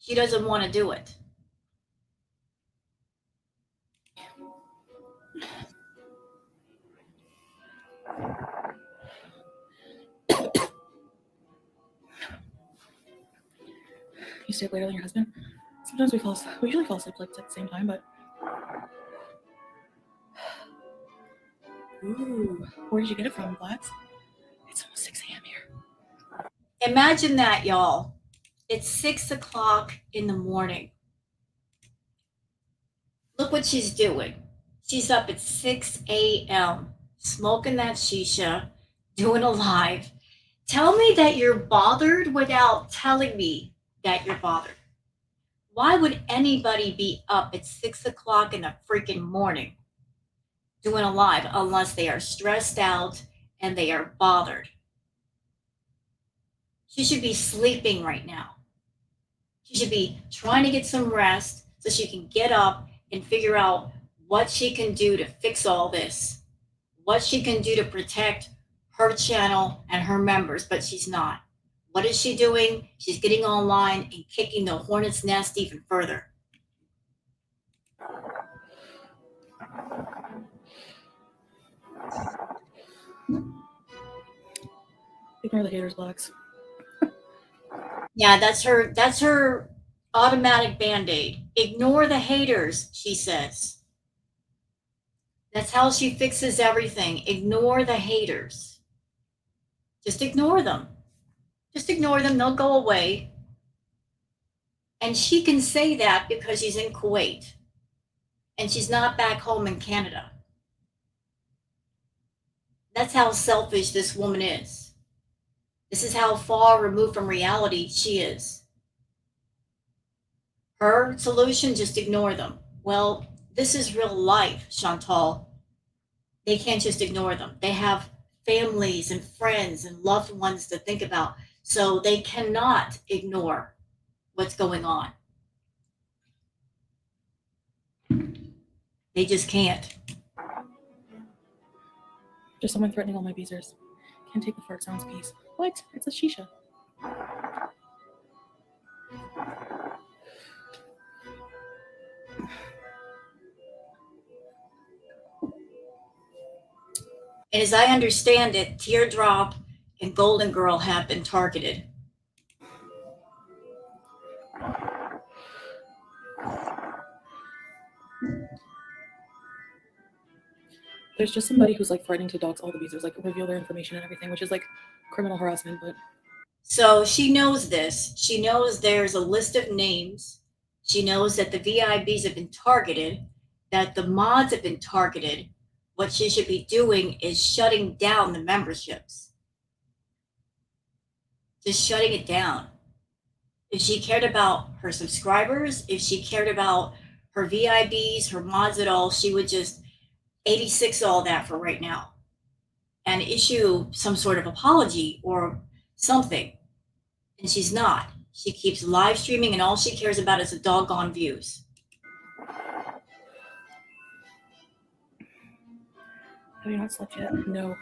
She doesn't want to do it. You stay up later than your husband? Sometimes we usually fall asleep like at the same time, but. Ooh, where did you get it from, Blacks? It's almost 6 a.m. here. Imagine that, y'all. It's 6 o'clock in the morning. Look what she's doing. She's up at 6 a.m., smoking that shisha, doing a live. Tell me that you're bothered without telling me that you're bothered. Why would anybody be up at 6 o'clock in the freaking morning doing a live unless they are stressed out and they are bothered? She should be sleeping right now. She should be trying to get some rest so she can get up and figure out what she can do to fix all this, what she can do to protect her channel and her members, but she's not. What is she doing? She's getting online and kicking the hornet's nest even further. Ignore the haters, blacks. Yeah, that's her automatic band-aid. Ignore the haters, she says. That's how she fixes everything. Ignore the haters. Just ignore them. Just ignore them, they'll go away. And she can say that because she's in Kuwait and she's not back home in Canada. That's how selfish this woman is. This is how far removed from reality she is. Her solution, just ignore them. Well, this is real life, Chantal. They can't just ignore them. They have families and friends and loved ones to think about. So they cannot ignore what's going on. They just can't. Just someone threatening all my beezers. Can't take the fart sounds piece. What? It's a shisha. And as I understand it, Teardrop and Golden Girl have been targeted. There's just somebody who's like threatening to dox all the beezers, like reveal their information and everything, which is like criminal harassment, but So she knows this. She knows there's a list of names. She knows that the VIBs have been targeted, that the mods have been targeted. What she should be doing is shutting down the memberships. Just shutting it down. If she cared about her subscribers, if she cared about her VIBs, her mods at all, she would just 86 all that for right now and issue some sort of apology or something. And she's not. She keeps live streaming and all she cares about is the doggone views. have you not slept yet? No.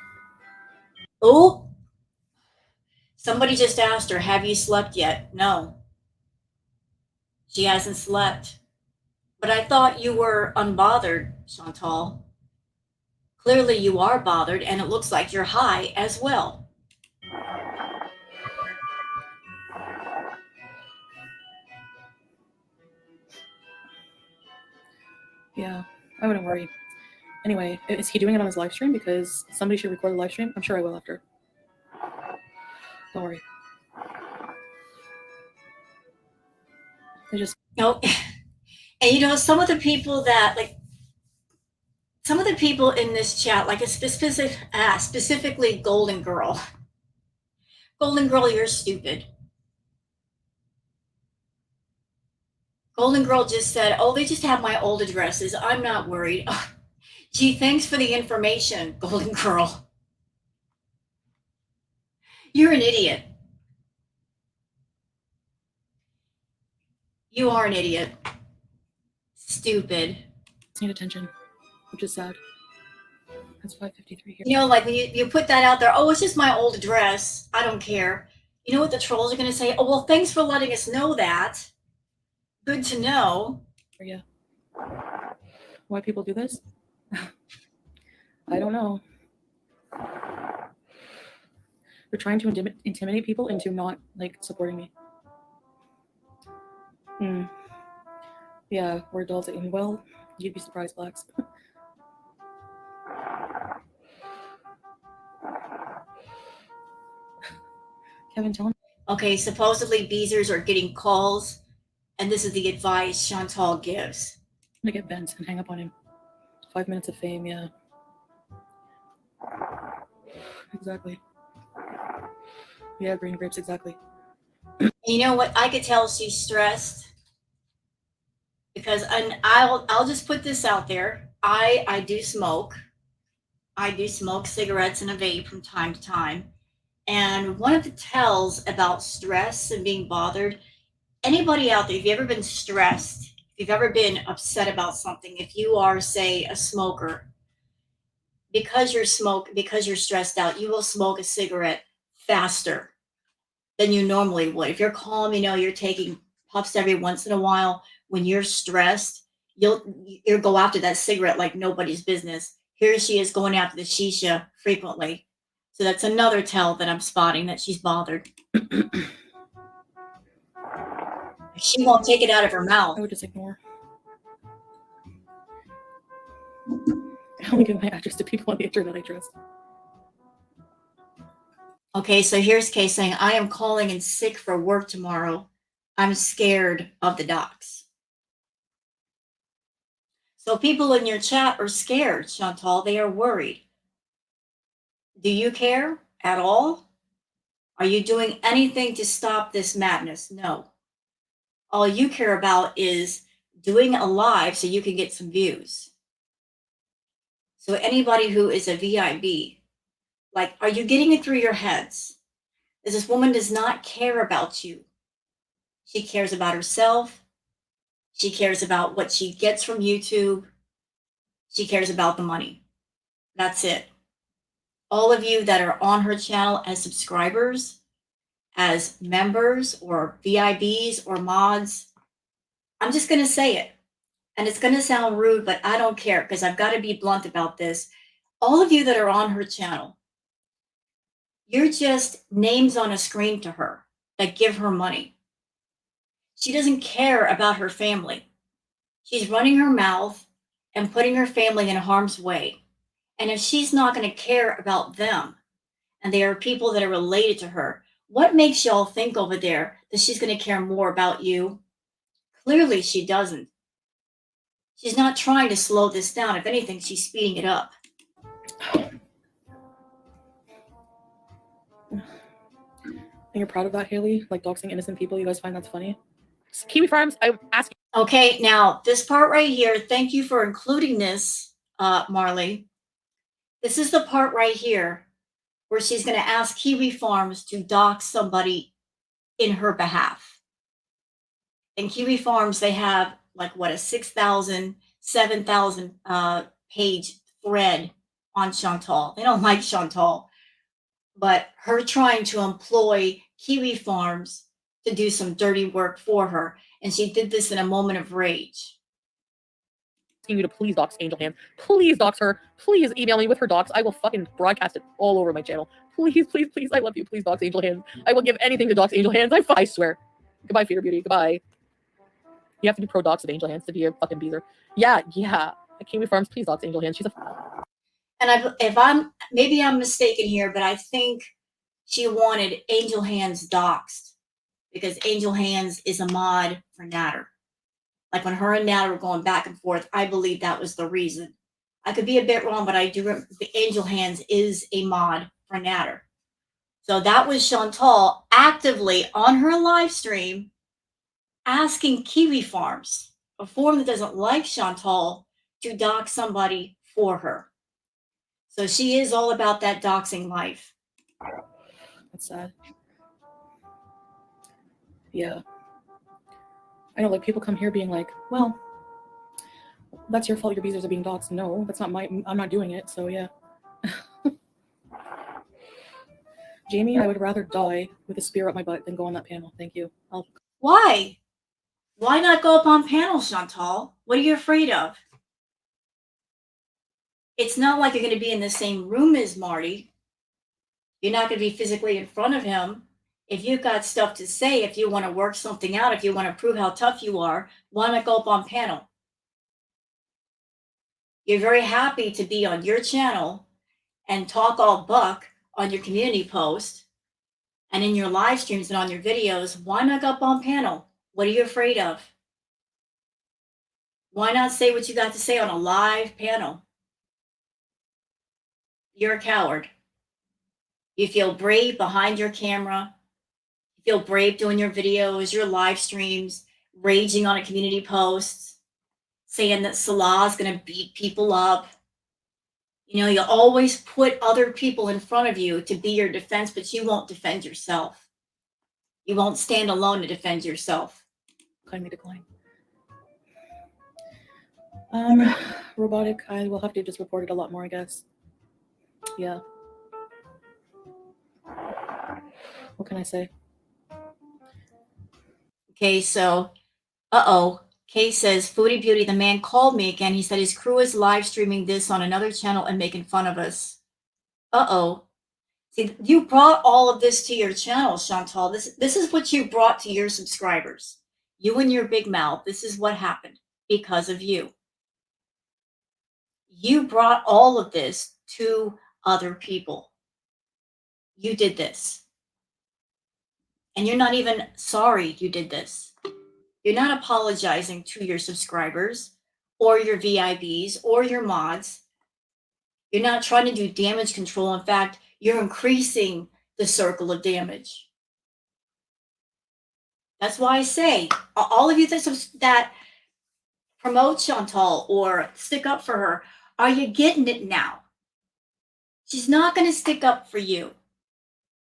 Oh, somebody just asked her, have you slept yet? No. She hasn't slept. But I thought you were unbothered, Chantal. Clearly you are bothered and it looks like you're high as well. Yeah, I wouldn't worry. Anyway, is he doing it on his live stream? Because somebody should record the live stream. I'm sure I will after. Don't worry. I just No. And you know, some of the people in this chat, like a specifically Golden Girl. Golden Girl, you're stupid. Golden Girl just said, oh, they just have my old addresses. I'm not worried. Oh, gee, thanks for the information, Golden Girl. You're an idiot. You are an idiot. Stupid. need attention, which is sad. That's 5:53 here. You know, like when you put that out there, oh, it's just my old address. I don't care. You know what the trolls are going to say? Oh, well, thanks for letting us know that. Good to know. Yeah. Why people do this? I don't know. They're trying to intimidate people into not like supporting me. Yeah, we're adults, and well, you'd be surprised, blacks. Kevin, tell him. Okay, supposedly Beezers are getting calls, and this is the advice Chantal gives. I'm gonna get bent and hang up on him. 5 minutes of fame, yeah. Exactly. Yeah, green grapes, exactly. You know what? I could tell she's stressed because I'll just put this out there. I do smoke. I do smoke cigarettes and a vape from time to time. And one of the tells about stress and being bothered, anybody out there, if you've ever been stressed, if you've ever been upset about something, if you are, say, a smoker, because you're stressed out, you will smoke a cigarette faster than you normally would. If you're calm, you know, you're taking puffs every once in a while. When you're stressed, you'll go after that cigarette like nobody's business. Here she is going after the shisha frequently. So that's another tell that I'm spotting that she's bothered. She won't take it out of her mouth. I would just ignore. I only give my address to people on the internet I trust. Okay, so here's Kay saying, I am calling in sick for work tomorrow. I'm scared of the docs. So people in your chat are scared, Chantal. They are worried. Do you care at all? Are you doing anything to stop this madness? No. All you care about is doing a live so you can get some views. So anybody who is a VIB, like, are you getting it through your heads? This woman does not care about you. She cares about herself. She cares about what she gets from YouTube. She cares about the money. That's it. All of you that are on her channel as subscribers, as members or VIBs or mods, I'm just going to say it. And it's going to sound rude, but I don't care because I've got to be blunt about this. All of you that are on her channel, you're just names on a screen to her that give her money. She doesn't care about her family. She's running her mouth and putting her family in harm's way. And if she's not going to care about them, and they are people that are related to her, what makes y'all think over there that she's going to care more about you? Clearly, she doesn't. She's not trying to slow this down. If anything, she's speeding it up. And you're proud of that, Haley? Like doxing innocent people? You guys find that's funny? Kiwi Farms, I ask you. Okay, now this part right here, thank you for including this, Marley. This is the part right here where she's going to ask Kiwi Farms to dox somebody in her behalf. In Kiwi Farms, they have like what, a 6,000, 7,000 page thread on Chantal. They don't like Chantal, but her trying to employ Kiwi Farms to do some dirty work for her. And she did this in a moment of rage. You to please dox Angel Hands. Please dox her. Please email me with her dox. I will fucking broadcast it all over my channel. Please, please, please. I love you. Please dox Angel Hands. I will give anything to dox Angel Hands. I swear. Goodbye, Feeder Beauty. Goodbye. You have to do pro dox of Angel Hands to be a fucking beezer. Yeah. Kiwi Farms, please dox Angel Hands. She's a. And maybe I'm mistaken here, but I think she wanted Angel Hands doxed because Angel Hands is a mod for Natter. Like when her and Natter were going back and forth, I believe that was the reason. I could be a bit wrong, but I do remember the Angel Hands is a mod for Natter. So that was Chantal actively on her live stream asking Kiwi Farms, a forum that doesn't like Chantal, to dox somebody for her. So she is all about that doxing life. That's sad. Yeah. I know, like, people come here being like, well, that's your fault, your beezers are being doxed. No, that's not I'm not doing it, so yeah. Jamie, I would rather die with a spear up my butt than go on that panel. Thank you. Why? Why not go up on panel, Chantal? What are you afraid of? It's not like you're going to be in the same room as Marty. You're not going to be physically in front of him. If you've got stuff to say, if you want to work something out, if you want to prove how tough you are, why not go up on panel? You're very happy to be on your channel and talk all buck on your community post and in your live streams and on your videos. Why not go up on panel? What are you afraid of? Why not say what you got to say on a live panel? You're a coward. You feel brave behind your camera. You feel brave doing your videos, your live streams, raging on a community post, saying that Salah is going to beat people up. You know, you always put other people in front of you to be your defense, but you won't defend yourself. You won't stand alone to defend yourself. Kindly decline. Robotic, I will have to just report it a lot more, I guess. Yeah. What can I say? Okay, so, Kay says, Foodie Beauty, the man called me again. He said his crew is live streaming this on another channel and making fun of us. See, you brought all of this to your channel, Chantal. This is what you brought to your subscribers. You and your big mouth. This is what happened because of you. You brought all of this to other people. You did this. And you're not even sorry you did this. You're not apologizing to your subscribers or your VIBs or your mods. You're not trying to do damage control. In fact, you're increasing the circle of damage. That's why I say, all of you that promote Chantal or stick up for her, are you getting it now? She's not going to stick up for you.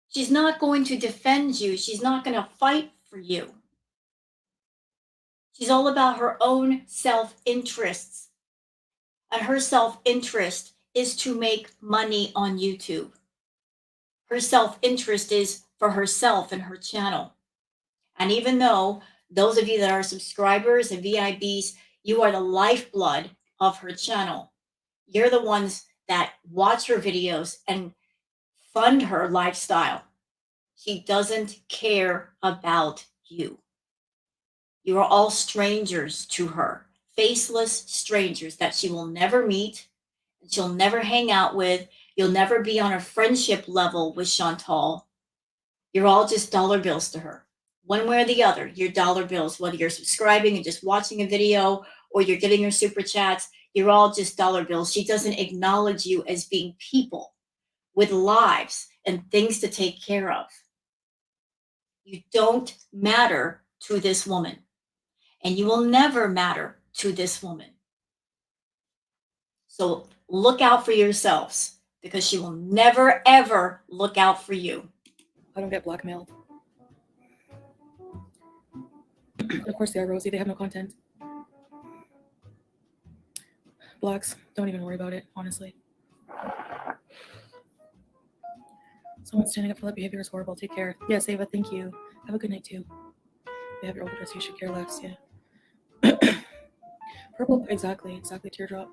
She's not going to defend you. She's not going to fight for you. She's all about her own self-interests. And her self-interest is to make money on YouTube. Her self-interest is for herself and her channel. And even though those of you that are subscribers and VIBs, you are the lifeblood of her channel. You're the ones that watch her videos and fund her lifestyle. She doesn't care about you. You are all strangers to her, faceless strangers that she will never meet, and she'll never hang out with. You'll never be on a friendship level with Chantal. You're all just dollar bills to her. One way or the other, you're dollar bills, whether you're subscribing and just watching a video or you're getting her super chats, you're all just dollar bills. She doesn't acknowledge you as being people with lives and things to take care of. You don't matter to this woman, and you will never matter to this woman. So look out for yourselves, because she will never, ever look out for you. I don't get blackmailed. Of course they are, Rosie. They have no content. Blacks, don't even worry about it, honestly. Someone standing up for that behavior is horrible. Take care. Yes, Ava, thank you. Have a good night, too. They have your overdose. You should care less, yeah. Purple, exactly, teardrop.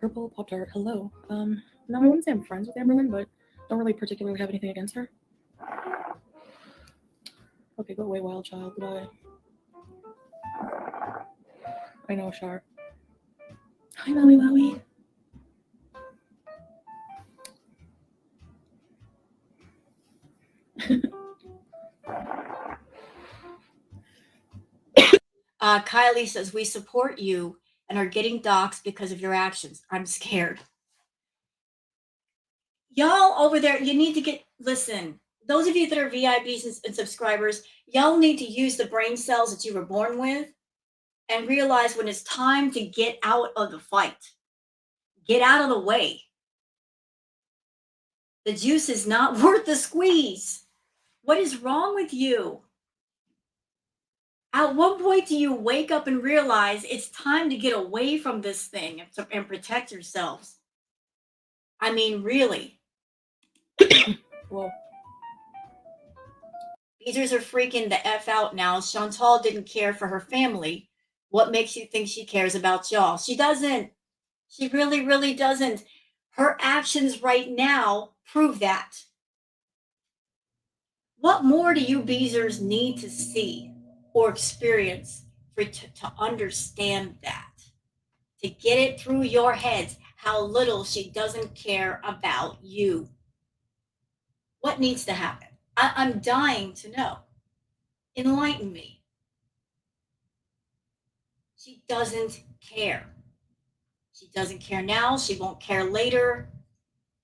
Purple Pop-Tart, hello. No, I wouldn't say I'm friends with Amberlynn, but don't really particularly have anything against her. Okay, go away, wild child. Goodbye. I know, Shar. Hi, Maui Wowie. Kylie says, we support you and are getting doxxed because of your actions. I'm scared. Y'all over there, you need to listen, those of you that are VIPs and subscribers, y'all need to use the brain cells that you were born with and realize when it's time to get out of the fight. Get out of the way. The juice is not worth the squeeze. What is wrong with you? At what point do you wake up and realize it's time to get away from this thing and protect yourselves? I mean, really. Whoa. Beaters are freaking the F out now. Chantal didn't care for her family. What makes you think she cares about y'all? She doesn't. She really, really doesn't. Her actions right now prove that. What more do you Beezers need to see or experience to understand that? To get it through your heads how little she doesn't care about you. What needs to happen? I'm dying to know. Enlighten me. She doesn't care. She doesn't care now. She won't care later.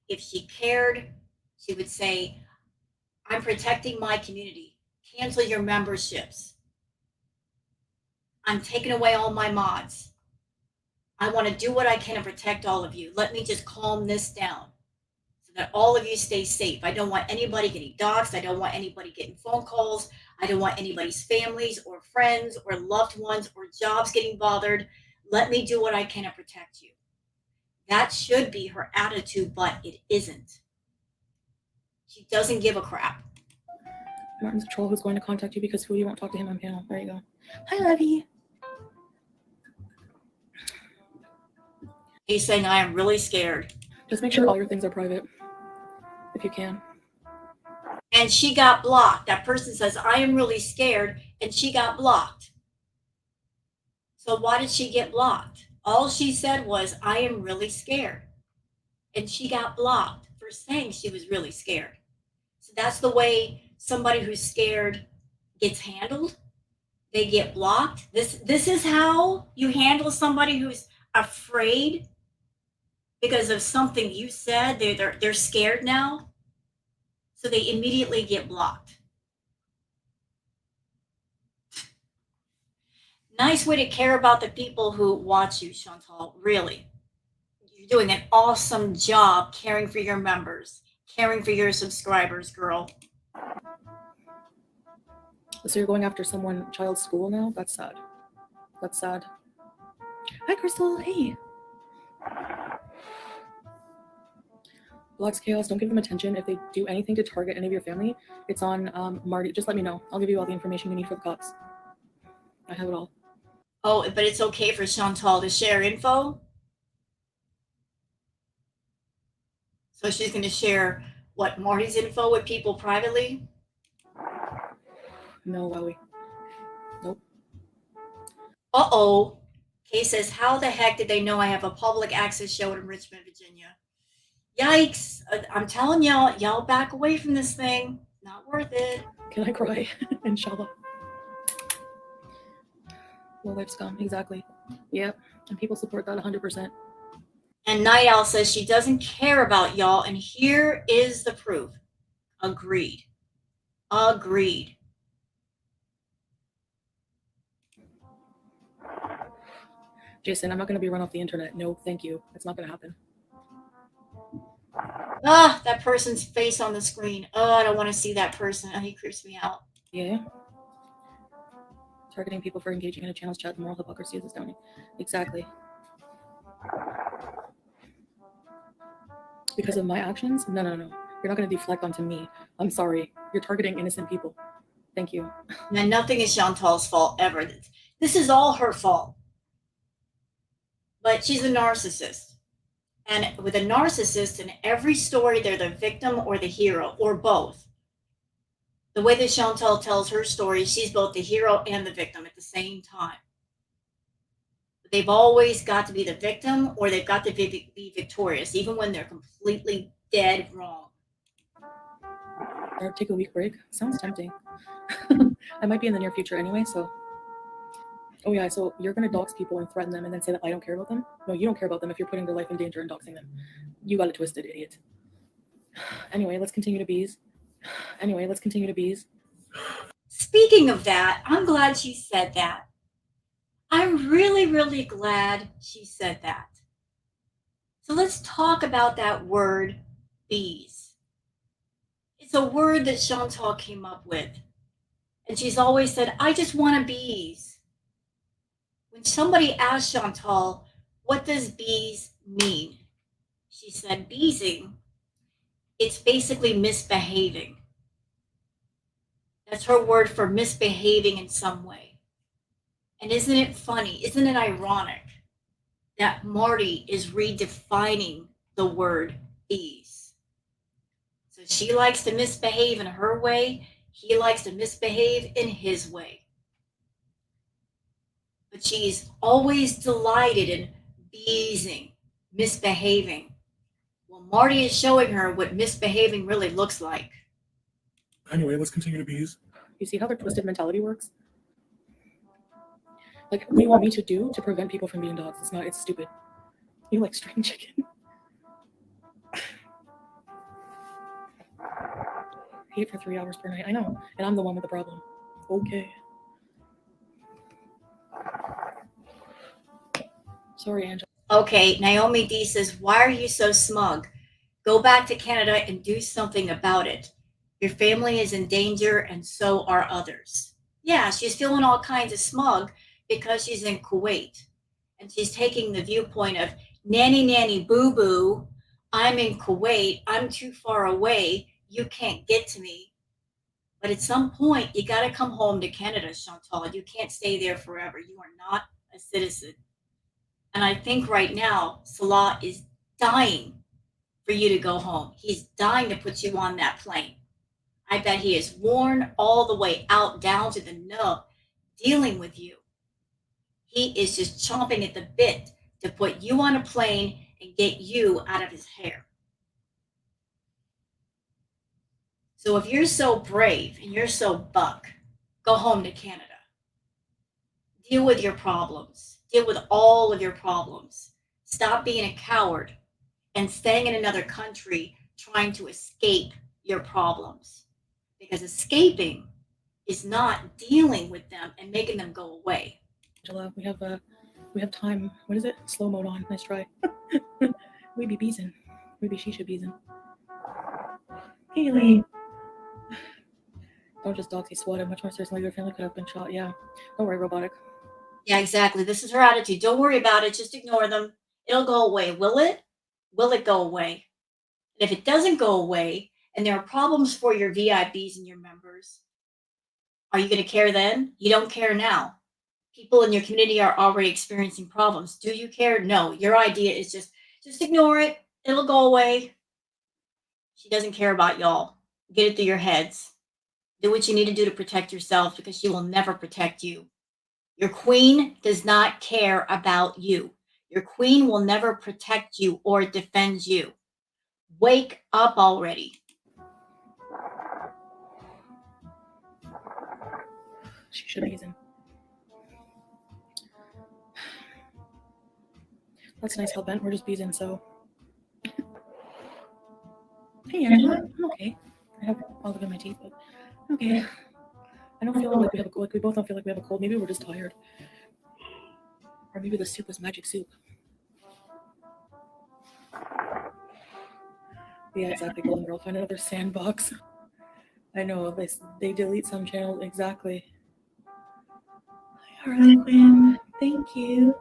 If she cared, she would say, I'm protecting my community. Cancel your memberships. I'm taking away all my mods. I want to do what I can to protect all of you. Let me just calm this down so that all of you stay safe. I don't want anybody getting doxxed. I don't want anybody getting phone calls. I don't want anybody's families or friends or loved ones or jobs getting bothered. Let me do what I can to protect you. That should be her attitude, but it isn't. She doesn't give a crap. Martin's a troll who's going to contact you because Foodie won't talk to him on panel. There you go. Hi, Levy. He's saying, I am really scared. Just make sure all your things are private, if you can. and she got blocked. That person says, I am really scared, and she got blocked. So why did she get blocked? All she said was, I am really scared. And she got blocked for saying she was really scared. So that's the way somebody who's scared gets handled. They get blocked. This is how you handle somebody who's afraid because of something you said. They're scared now. So they immediately get blocked. Nice way to care about the people who watch you, Chantal. Really. You're doing an awesome job caring for your members, caring for your subscribers, girl. So you're going after someone child's school now? That's sad. That's sad. Hi, Crystal. Hey. Blocks Chaos. Don't give them attention. If they do anything to target any of your family, it's on Marty. Just let me know. I'll give you all the information you need for the cops. I have it all. Oh, but it's okay for Chantal to share info? So she's going to share what Marty's info with people privately? No, Wowie. Nope. Uh-oh. Kay says, how the heck did they know I have a public access show in Richmond, Virginia? Yikes. I'm telling y'all back away from this thing. Not worth it. Can I cry? Inshallah. Low life scum. Exactly. Yep. And people support that 100%. And Night Owl says she doesn't care about y'all, and here is the proof. Agreed. Agreed. Jason, I'm not going to be run off the internet. No, thank you. It's not going to happen. Ah, that person's face on the screen. Oh, I don't want to see that person. Oh, he creeps me out. Yeah. Targeting people for engaging in a channel's chat, the moral hypocrisy is astounding. Exactly. Because of my actions? No. You're not going to deflect onto me. I'm sorry. You're targeting innocent people. Thank you. And nothing is Chantal's fault ever. This is all her fault. But she's a narcissist. And with a narcissist, in every story, they're the victim or the hero, or both. The way that Chantal tells her story, she's both the hero and the victim at the same time. But they've always got to be the victim, or they've got to be victorious, even when they're completely dead wrong. Or take a week break. Sounds tempting. I might be in the near future anyway, so. Oh yeah, so you're going to dox people and threaten them and then say that I don't care about them? No, you don't care about them if you're putting their life in danger and doxing them. You got it twisted, idiot. Anyway, let's continue to bees. Speaking of that, I'm glad she said that. I'm really, really glad she said that. So let's talk about that word, bees. It's a word that Chantal came up with. And she's always said, I just want a bees. When somebody asked Chantal, what does bees mean? She said, beesing, it's basically misbehaving. That's her word for misbehaving in some way. And isn't it funny? Isn't it ironic that Marty is redefining the word bees? So she likes to misbehave in her way. He likes to misbehave in his way. But she's always delighted in beesing, misbehaving. Well, Marty is showing her what misbehaving really looks like. Anyway, let's continue to bees. You see how their twisted mentality works? Like, what do you want me to do to prevent people from being dogs? It's stupid. You like string chicken. Eat for 3 hours per night. I know. And I'm the one with the problem. Okay. Sorry, Angela. Okay, Naomi D says, why are you so smug? Go back to Canada and do something about it. Your family is in danger and so are others. Yeah, she's feeling all kinds of smug because she's in Kuwait. And she's taking the viewpoint of nanny boo-boo. I'm in Kuwait. I'm too far away. You can't get to me. But at some point, you got to come home to Canada, Chantal. You can't stay there forever. You are not a citizen. And I think right now, Salah is dying for you to go home. He's dying to put you on that plane. I bet he is worn all the way out down to the nub dealing with you. He is just chomping at the bit to put you on a plane and get you out of his hair. So if you're so brave and you're so buck, go home to Canada. Deal with your problems. Deal with all of your problems. Stop being a coward and staying in another country trying to escape your problems. Because escaping is not dealing with them and making them go away. Angela, we have time. What is it? Slow mode on. Nice try. We be beezin'. Maybe she should beezin'. Haley. Don't just doxy swatted. Much more seriously, your family could have been shot. Yeah. Don't worry, robotic. Yeah, exactly. This is her attitude. Don't worry about it. Just ignore them. It'll go away. Will it? Will it go away? And if it doesn't go away and there are problems for your VIPs and your members, are you going to care then? You don't care now. People in your community are already experiencing problems. Do you care? No. Your idea is just ignore it. It'll go away. She doesn't care about y'all. Get it through your heads. Do what you need to do to protect yourself because she will never protect you. Your queen does not care about you. Your queen will never protect you or defend you. Wake up already. She should beezin'. That's nice, Hellbent. We're just beezin', so. Hey, Angela. I'm okay. I have all of it in my teeth, but okay. I don't feel like we have a cold. Like we both don't feel like we have a cold. Maybe we're just tired. Or maybe the soup was magic soup. Yeah, exactly, Golden Girl. Find another sandbox. I know, they delete some channels. Exactly. Harlequin, thank you.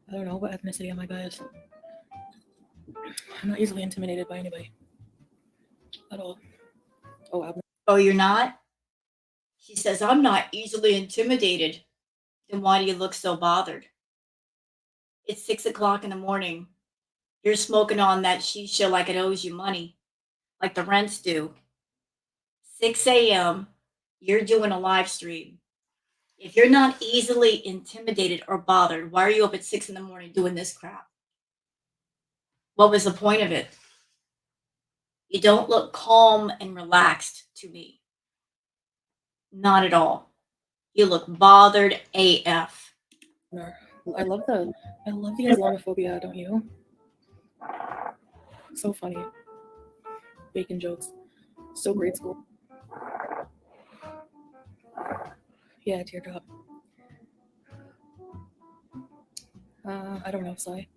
I don't know, what ethnicity am I, guys? I'm not easily intimidated by anybody. At all. Oh, Abner. Oh, you're not? She says, I'm not easily intimidated. Then why do you look so bothered? It's 6 o'clock in the morning. You're smoking on that shisha like it owes you money, like the rents do. 6 a.m., you're doing a live stream. If you're not easily intimidated or bothered, why are you up at 6 in the morning doing this crap? What was the point of it? You don't look calm and relaxed to me. Not at all. You look bothered AF. I love the Islamophobia, don't you? So funny. Bacon jokes. So grade school. Yeah, teardrop. I don't know, Sai.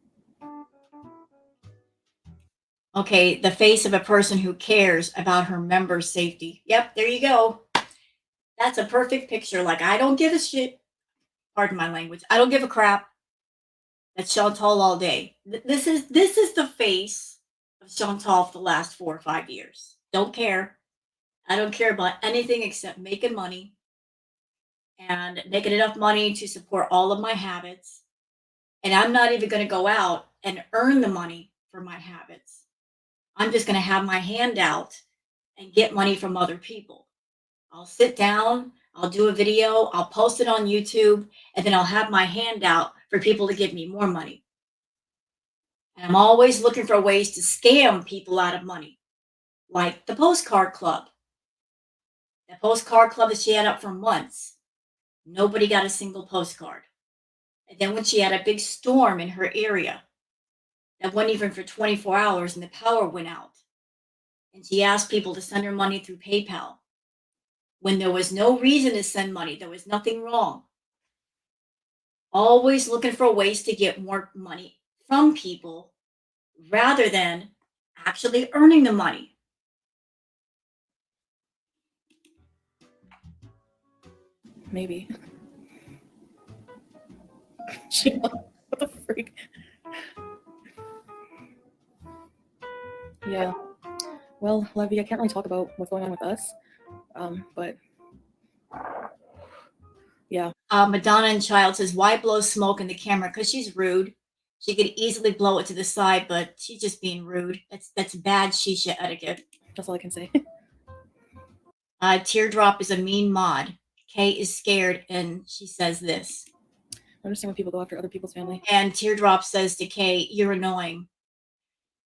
Okay, the face of a person who cares about her members' safety. Yep, there you go. That's a perfect picture. Like, I don't give a shit. Pardon my language. I don't give a crap. That's Chantal all day. This is the face of Chantal for the last 4 or 5 years. Don't care. I don't care about anything except making money and making enough money to support all of my habits. And I'm not even going to go out and earn the money for my habits. I'm just going to have my hand out and get money from other people. I'll sit down, I'll do a video, I'll post it on YouTube, and then I'll have my hand out for people to give me more money. And I'm always looking for ways to scam people out of money, like the postcard club. The postcard club that she had up for months, nobody got a single postcard. And then when she had a big storm in her area, that went even for 24 hours and the power went out, and she asked people to send her money through PayPal. When there was no reason to send money, there was nothing wrong. Always looking for ways to get more money from people rather than actually earning the money. Maybe. What the freak? Yeah. Well, Levy, I can't really talk about what's going on with us. But yeah. Madonna and Child says, why blow smoke in the camera? Because she's rude. She could easily blow it to the side, but she's just being rude. That's bad shisha etiquette. That's all I can say. Teardrop is a mean mod. Kay is scared, and she says this. I understand when people go after other people's family. And Teardrop says to Kay, "You're annoying."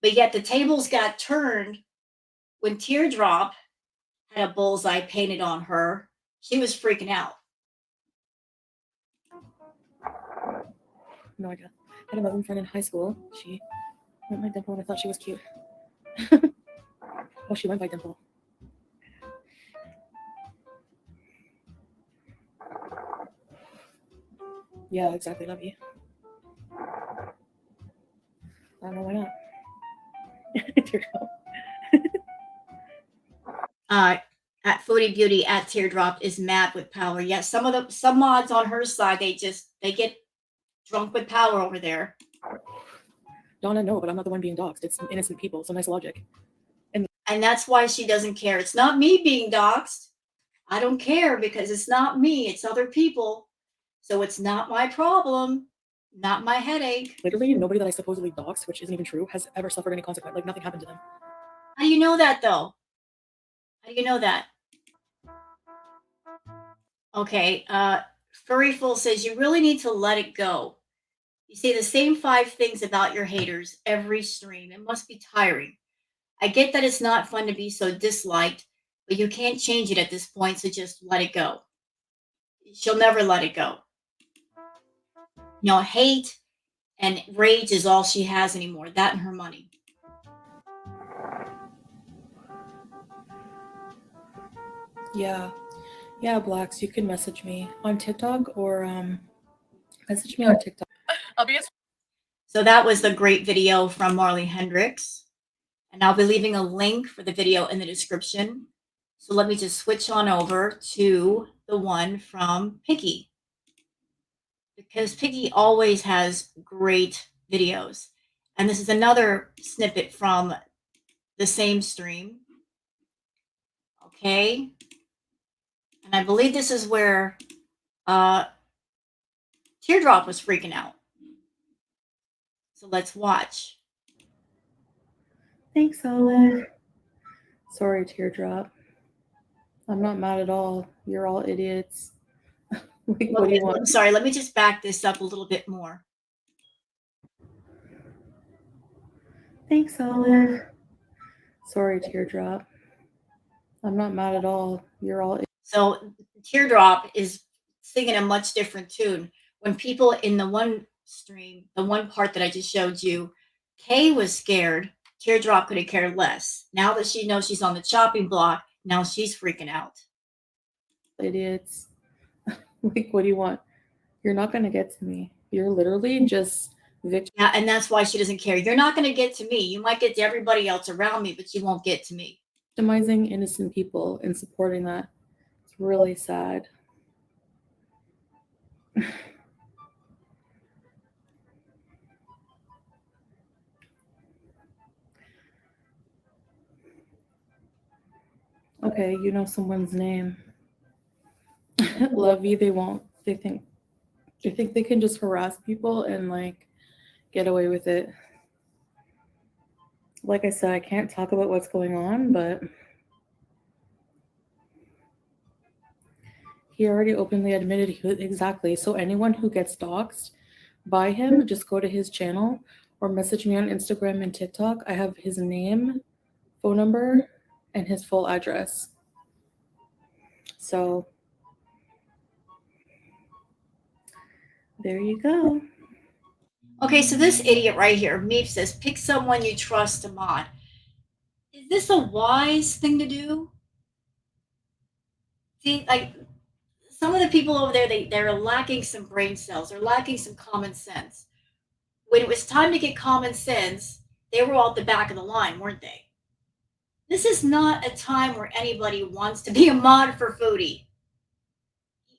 But yet the tables got turned when Teardrop had a bullseye painted on her. She was freaking out. No idea. I had a Muslim friend in high school. She went by Dimple and I thought she was cute. Oh, she went by Dimple. Yeah, exactly. Love you. I don't know why not. Teardrop. At Foodie Beauty at Teardrop is mad with power. Yes, some mods on her side, they get drunk with power over there. Donna, no, but I'm not the one being doxxed. It's innocent people, so nice logic. And that's why she doesn't care. It's not me being doxxed. I don't care because it's not me, it's other people. So it's not my problem, not my headache. Literally, nobody that I supposedly doxed, which isn't even true, has ever suffered any consequence. Like, nothing happened to them. How do you know that, though? How do you know that? Okay, Furryful says you really need to let it go. You say the same 5 things about your haters every stream. It must be tiring. I get that it's not fun to be so disliked, but you can't change it at this point, so just let it go. She'll never let it go. You know, hate and rage is all she has anymore. That and her money. Yeah. Yeah, Blacks, you can message me on TikTok or message me on TikTok. So that was the great video from Marley Hendricks. And I'll be leaving a link for the video in the description. So let me just switch on over to the one from Piggy. Because Piggy always has great videos. And this is another snippet from the same stream. Okay. And I believe this is where Teardrop was freaking out. So let's watch. Thanks, Olive. Sorry, Teardrop. I'm not mad at all. You're all idiots. What do you want? I'm sorry, let me just back this up a little bit more. Thanks, Olive. Sorry, Teardrop. I'm not mad at all. You're all. So Teardrop is singing a much different tune. When people in the one stream, the one part that I just showed you, Kay was scared. Teardrop could have cared less. Now that she knows she's on the chopping block, now she's freaking out. Idiots. Like, what do you want? You're not going to get to me. You're literally just Yeah, and that's why she doesn't care. You're not going to get to me. You might get to everybody else around me, but you won't get to me. Victimizing innocent people and supporting that. It's really sad. Okay, you know someone's name. Lovey, they won't. They think they can just harass people and like get away with it. Like I said, I can't talk about what's going on, but he already openly admitted exactly. So anyone who gets doxxed by him, just go to his channel or message me on Instagram and TikTok. I have his name, phone number, and his full address. So there you go. Okay, so this idiot right here, Meep says, pick someone you trust to mod. Is this a wise thing to do? See, like, some of the people over there, they're lacking some brain cells. They're lacking some common sense. When it was time to get common sense, they were all at the back of the line, weren't they? This is not a time where anybody wants to be a mod for Foodie.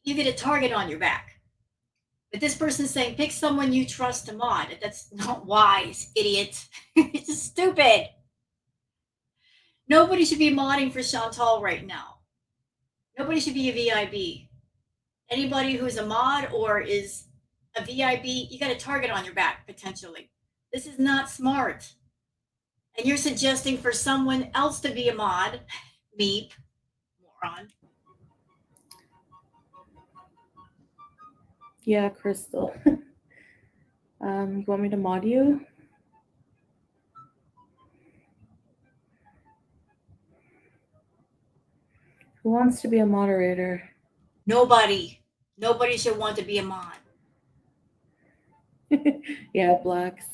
You get a target on your back. But this person's saying, pick someone you trust to mod. That's not wise, idiot. It's just stupid. Nobody should be modding for Chantal right now. Nobody should be a VIB. Anybody who's a mod or is a VIB, you got a target on your back potentially. This is not smart. And you're suggesting for someone else to be a mod. Meep, moron. Yeah, Crystal. You want me to mod you? Who wants to be a moderator? Nobody should want to be a mod. Yeah, blacks.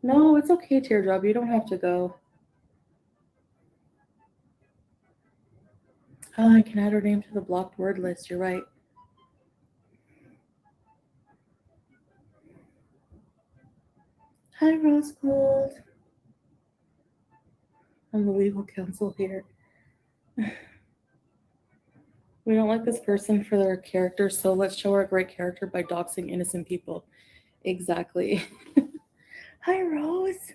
No, it's okay, Teardrop. You don't have to go. Oh, I can add her name to the blocked word list. You're right. Hi, Rose Gold. I'm the legal counsel here. We don't like this person for their character, so let's show her a great character by doxing innocent people. Exactly. Hi, Rose.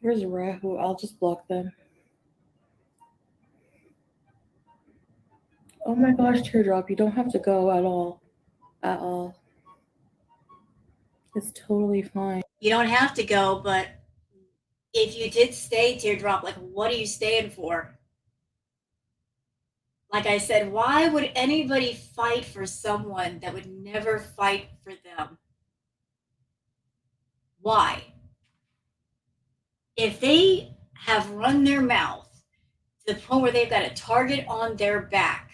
Where's Rahu? I'll just block them. Oh my gosh, Teardrop, you don't have to go at all. At all. It's totally fine. You don't have to go, but if you did stay, Teardrop, like, what are you staying for? Like I said, why would anybody fight for someone that would never fight for them? Why? If they have run their mouth to the point where they've got a target on their back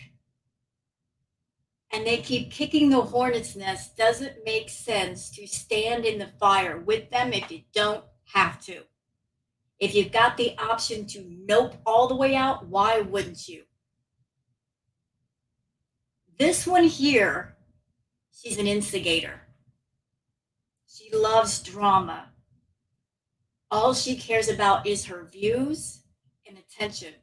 and they keep kicking the hornet's nest, doesn't make sense to stand in the fire with them if you don't have to. If you've got the option to nope all the way out, why wouldn't you? This one here, she's an instigator. She loves drama. All she cares about is her views and attention.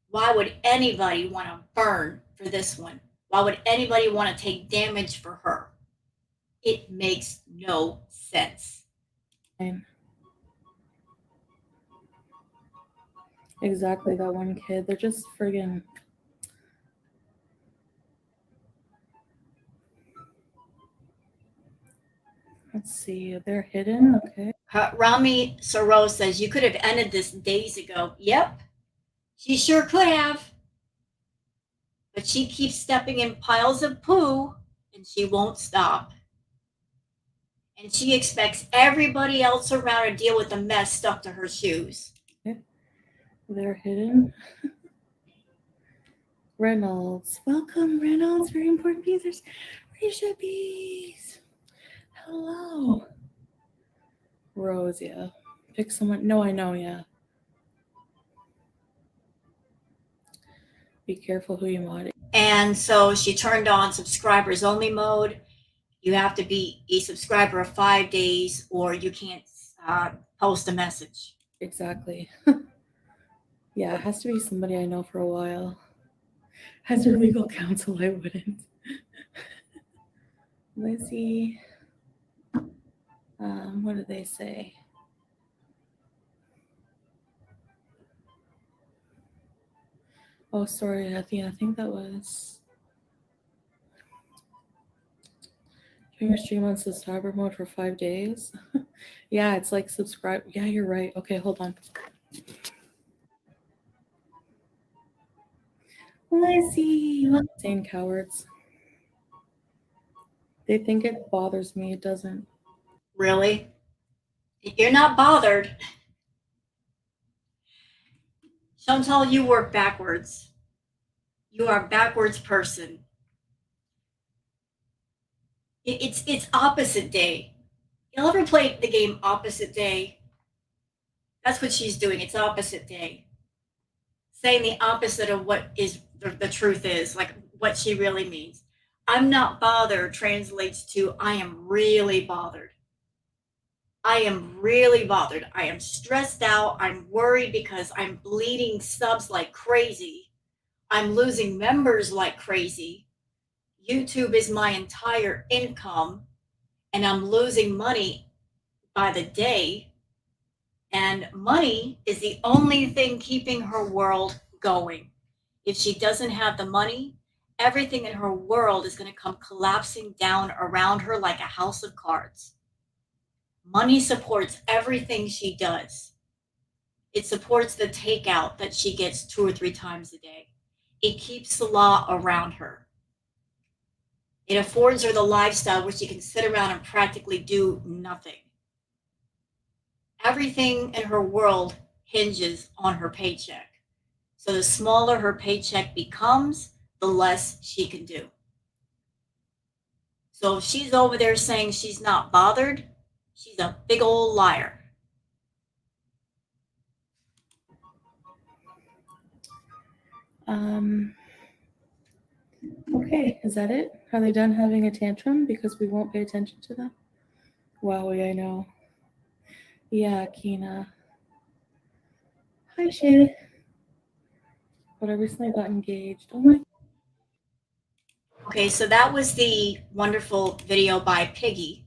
Why would anybody want to burn for this one? Why would anybody want to take damage for her? It makes no sense. Exactly, that one kid. They're just friggin'. Let's see, they're hidden. Okay. Rami Soro says, you could have ended this days ago. Yep, she sure could have. But she keeps stepping in piles of poo and she won't stop. And she expects everybody else around her to deal with the mess stuck to her shoes. Okay. They're hidden. Reynolds. Welcome, Reynolds. Very important users. Risha Bees. Hello. Rose, yeah. Pick someone. No, I know, yeah. Be careful who you mod. And so she turned on subscribers only mode. You have to be a subscriber of 5 days or you can't post a message. Exactly. Yeah, it has to be somebody I know for a while. As your legal counsel, I wouldn't. Lizzie. What did they say? Oh, sorry, Athena. I think that was doing your stream on subscriber mode for 5 days. Yeah, it's like subscribe. Yeah, you're right. Okay, hold on. Lizzie. Insane cowards. They think it bothers me. It doesn't. Really? You're not bothered. Chantal, you work backwards. You are a backwards person. It's opposite day. You'll ever play the game Opposite Day? That's what she's doing. It's opposite day. Saying the opposite of what is the truth is, like what she really means. I'm not bothered translates to I am really bothered. I am really bothered. I am stressed out. I'm worried because I'm bleeding subs like crazy. I'm losing members like crazy. YouTube is my entire income and I'm losing money by the day. And money is the only thing keeping her world going. If she doesn't have the money, everything in her world is going to come collapsing down around her like a house of cards. Money supports everything she does. It supports the takeout that she gets 2 or 3 times a day. It keeps the law around her. It affords her the lifestyle where she can sit around and practically do nothing. Everything in her world hinges on her paycheck. So the smaller her paycheck becomes, the less she can do. So if she's over there saying she's not bothered, she's a big old liar. Okay, is that it? Are they done having a tantrum because we won't pay attention to them? Wow, I know. Yeah, Kina. Hi, Shay. But I recently got engaged. Oh my. Okay, so that was the wonderful video by Piggy.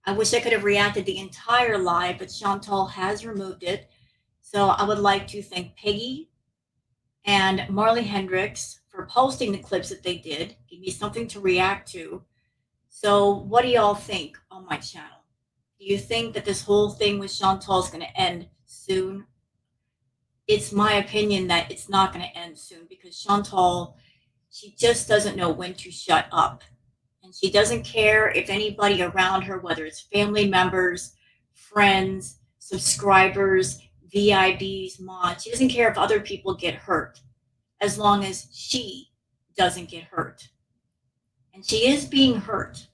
I wish I could have reacted the entire live, but Chantal has removed it. So I would like to thank Piggy and Marley Hendricks for posting the clips that they did. Give me something to react to. So what do y'all think on my channel? Do you think that this whole thing with Chantal is going to end soon? It's my opinion that it's not going to end soon because Chantal, she just doesn't know when to shut up. And she doesn't care if anybody around her, whether it's family members, friends, subscribers, VIBs, mods, she doesn't care if other people get hurt as long as she doesn't get hurt. And she is being hurt.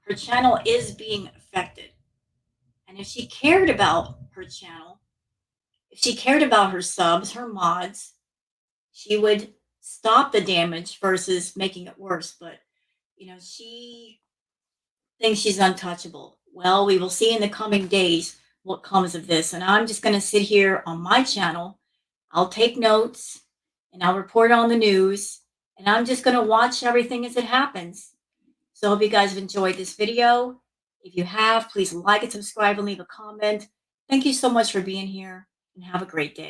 Her channel is being affected. And if she cared about her channel, if she cared about her subs, her mods, she would stop the damage versus making it worse. But, you know, she thinks she's untouchable. Well, we will see in the coming days what comes of this. And I'm just going to sit here on my channel. I'll take notes and I'll report on the news. And I'm just going to watch everything as it happens. So I hope you guys have enjoyed this video. If you have, please like and subscribe and leave a comment. Thank you so much for being here and have a great day.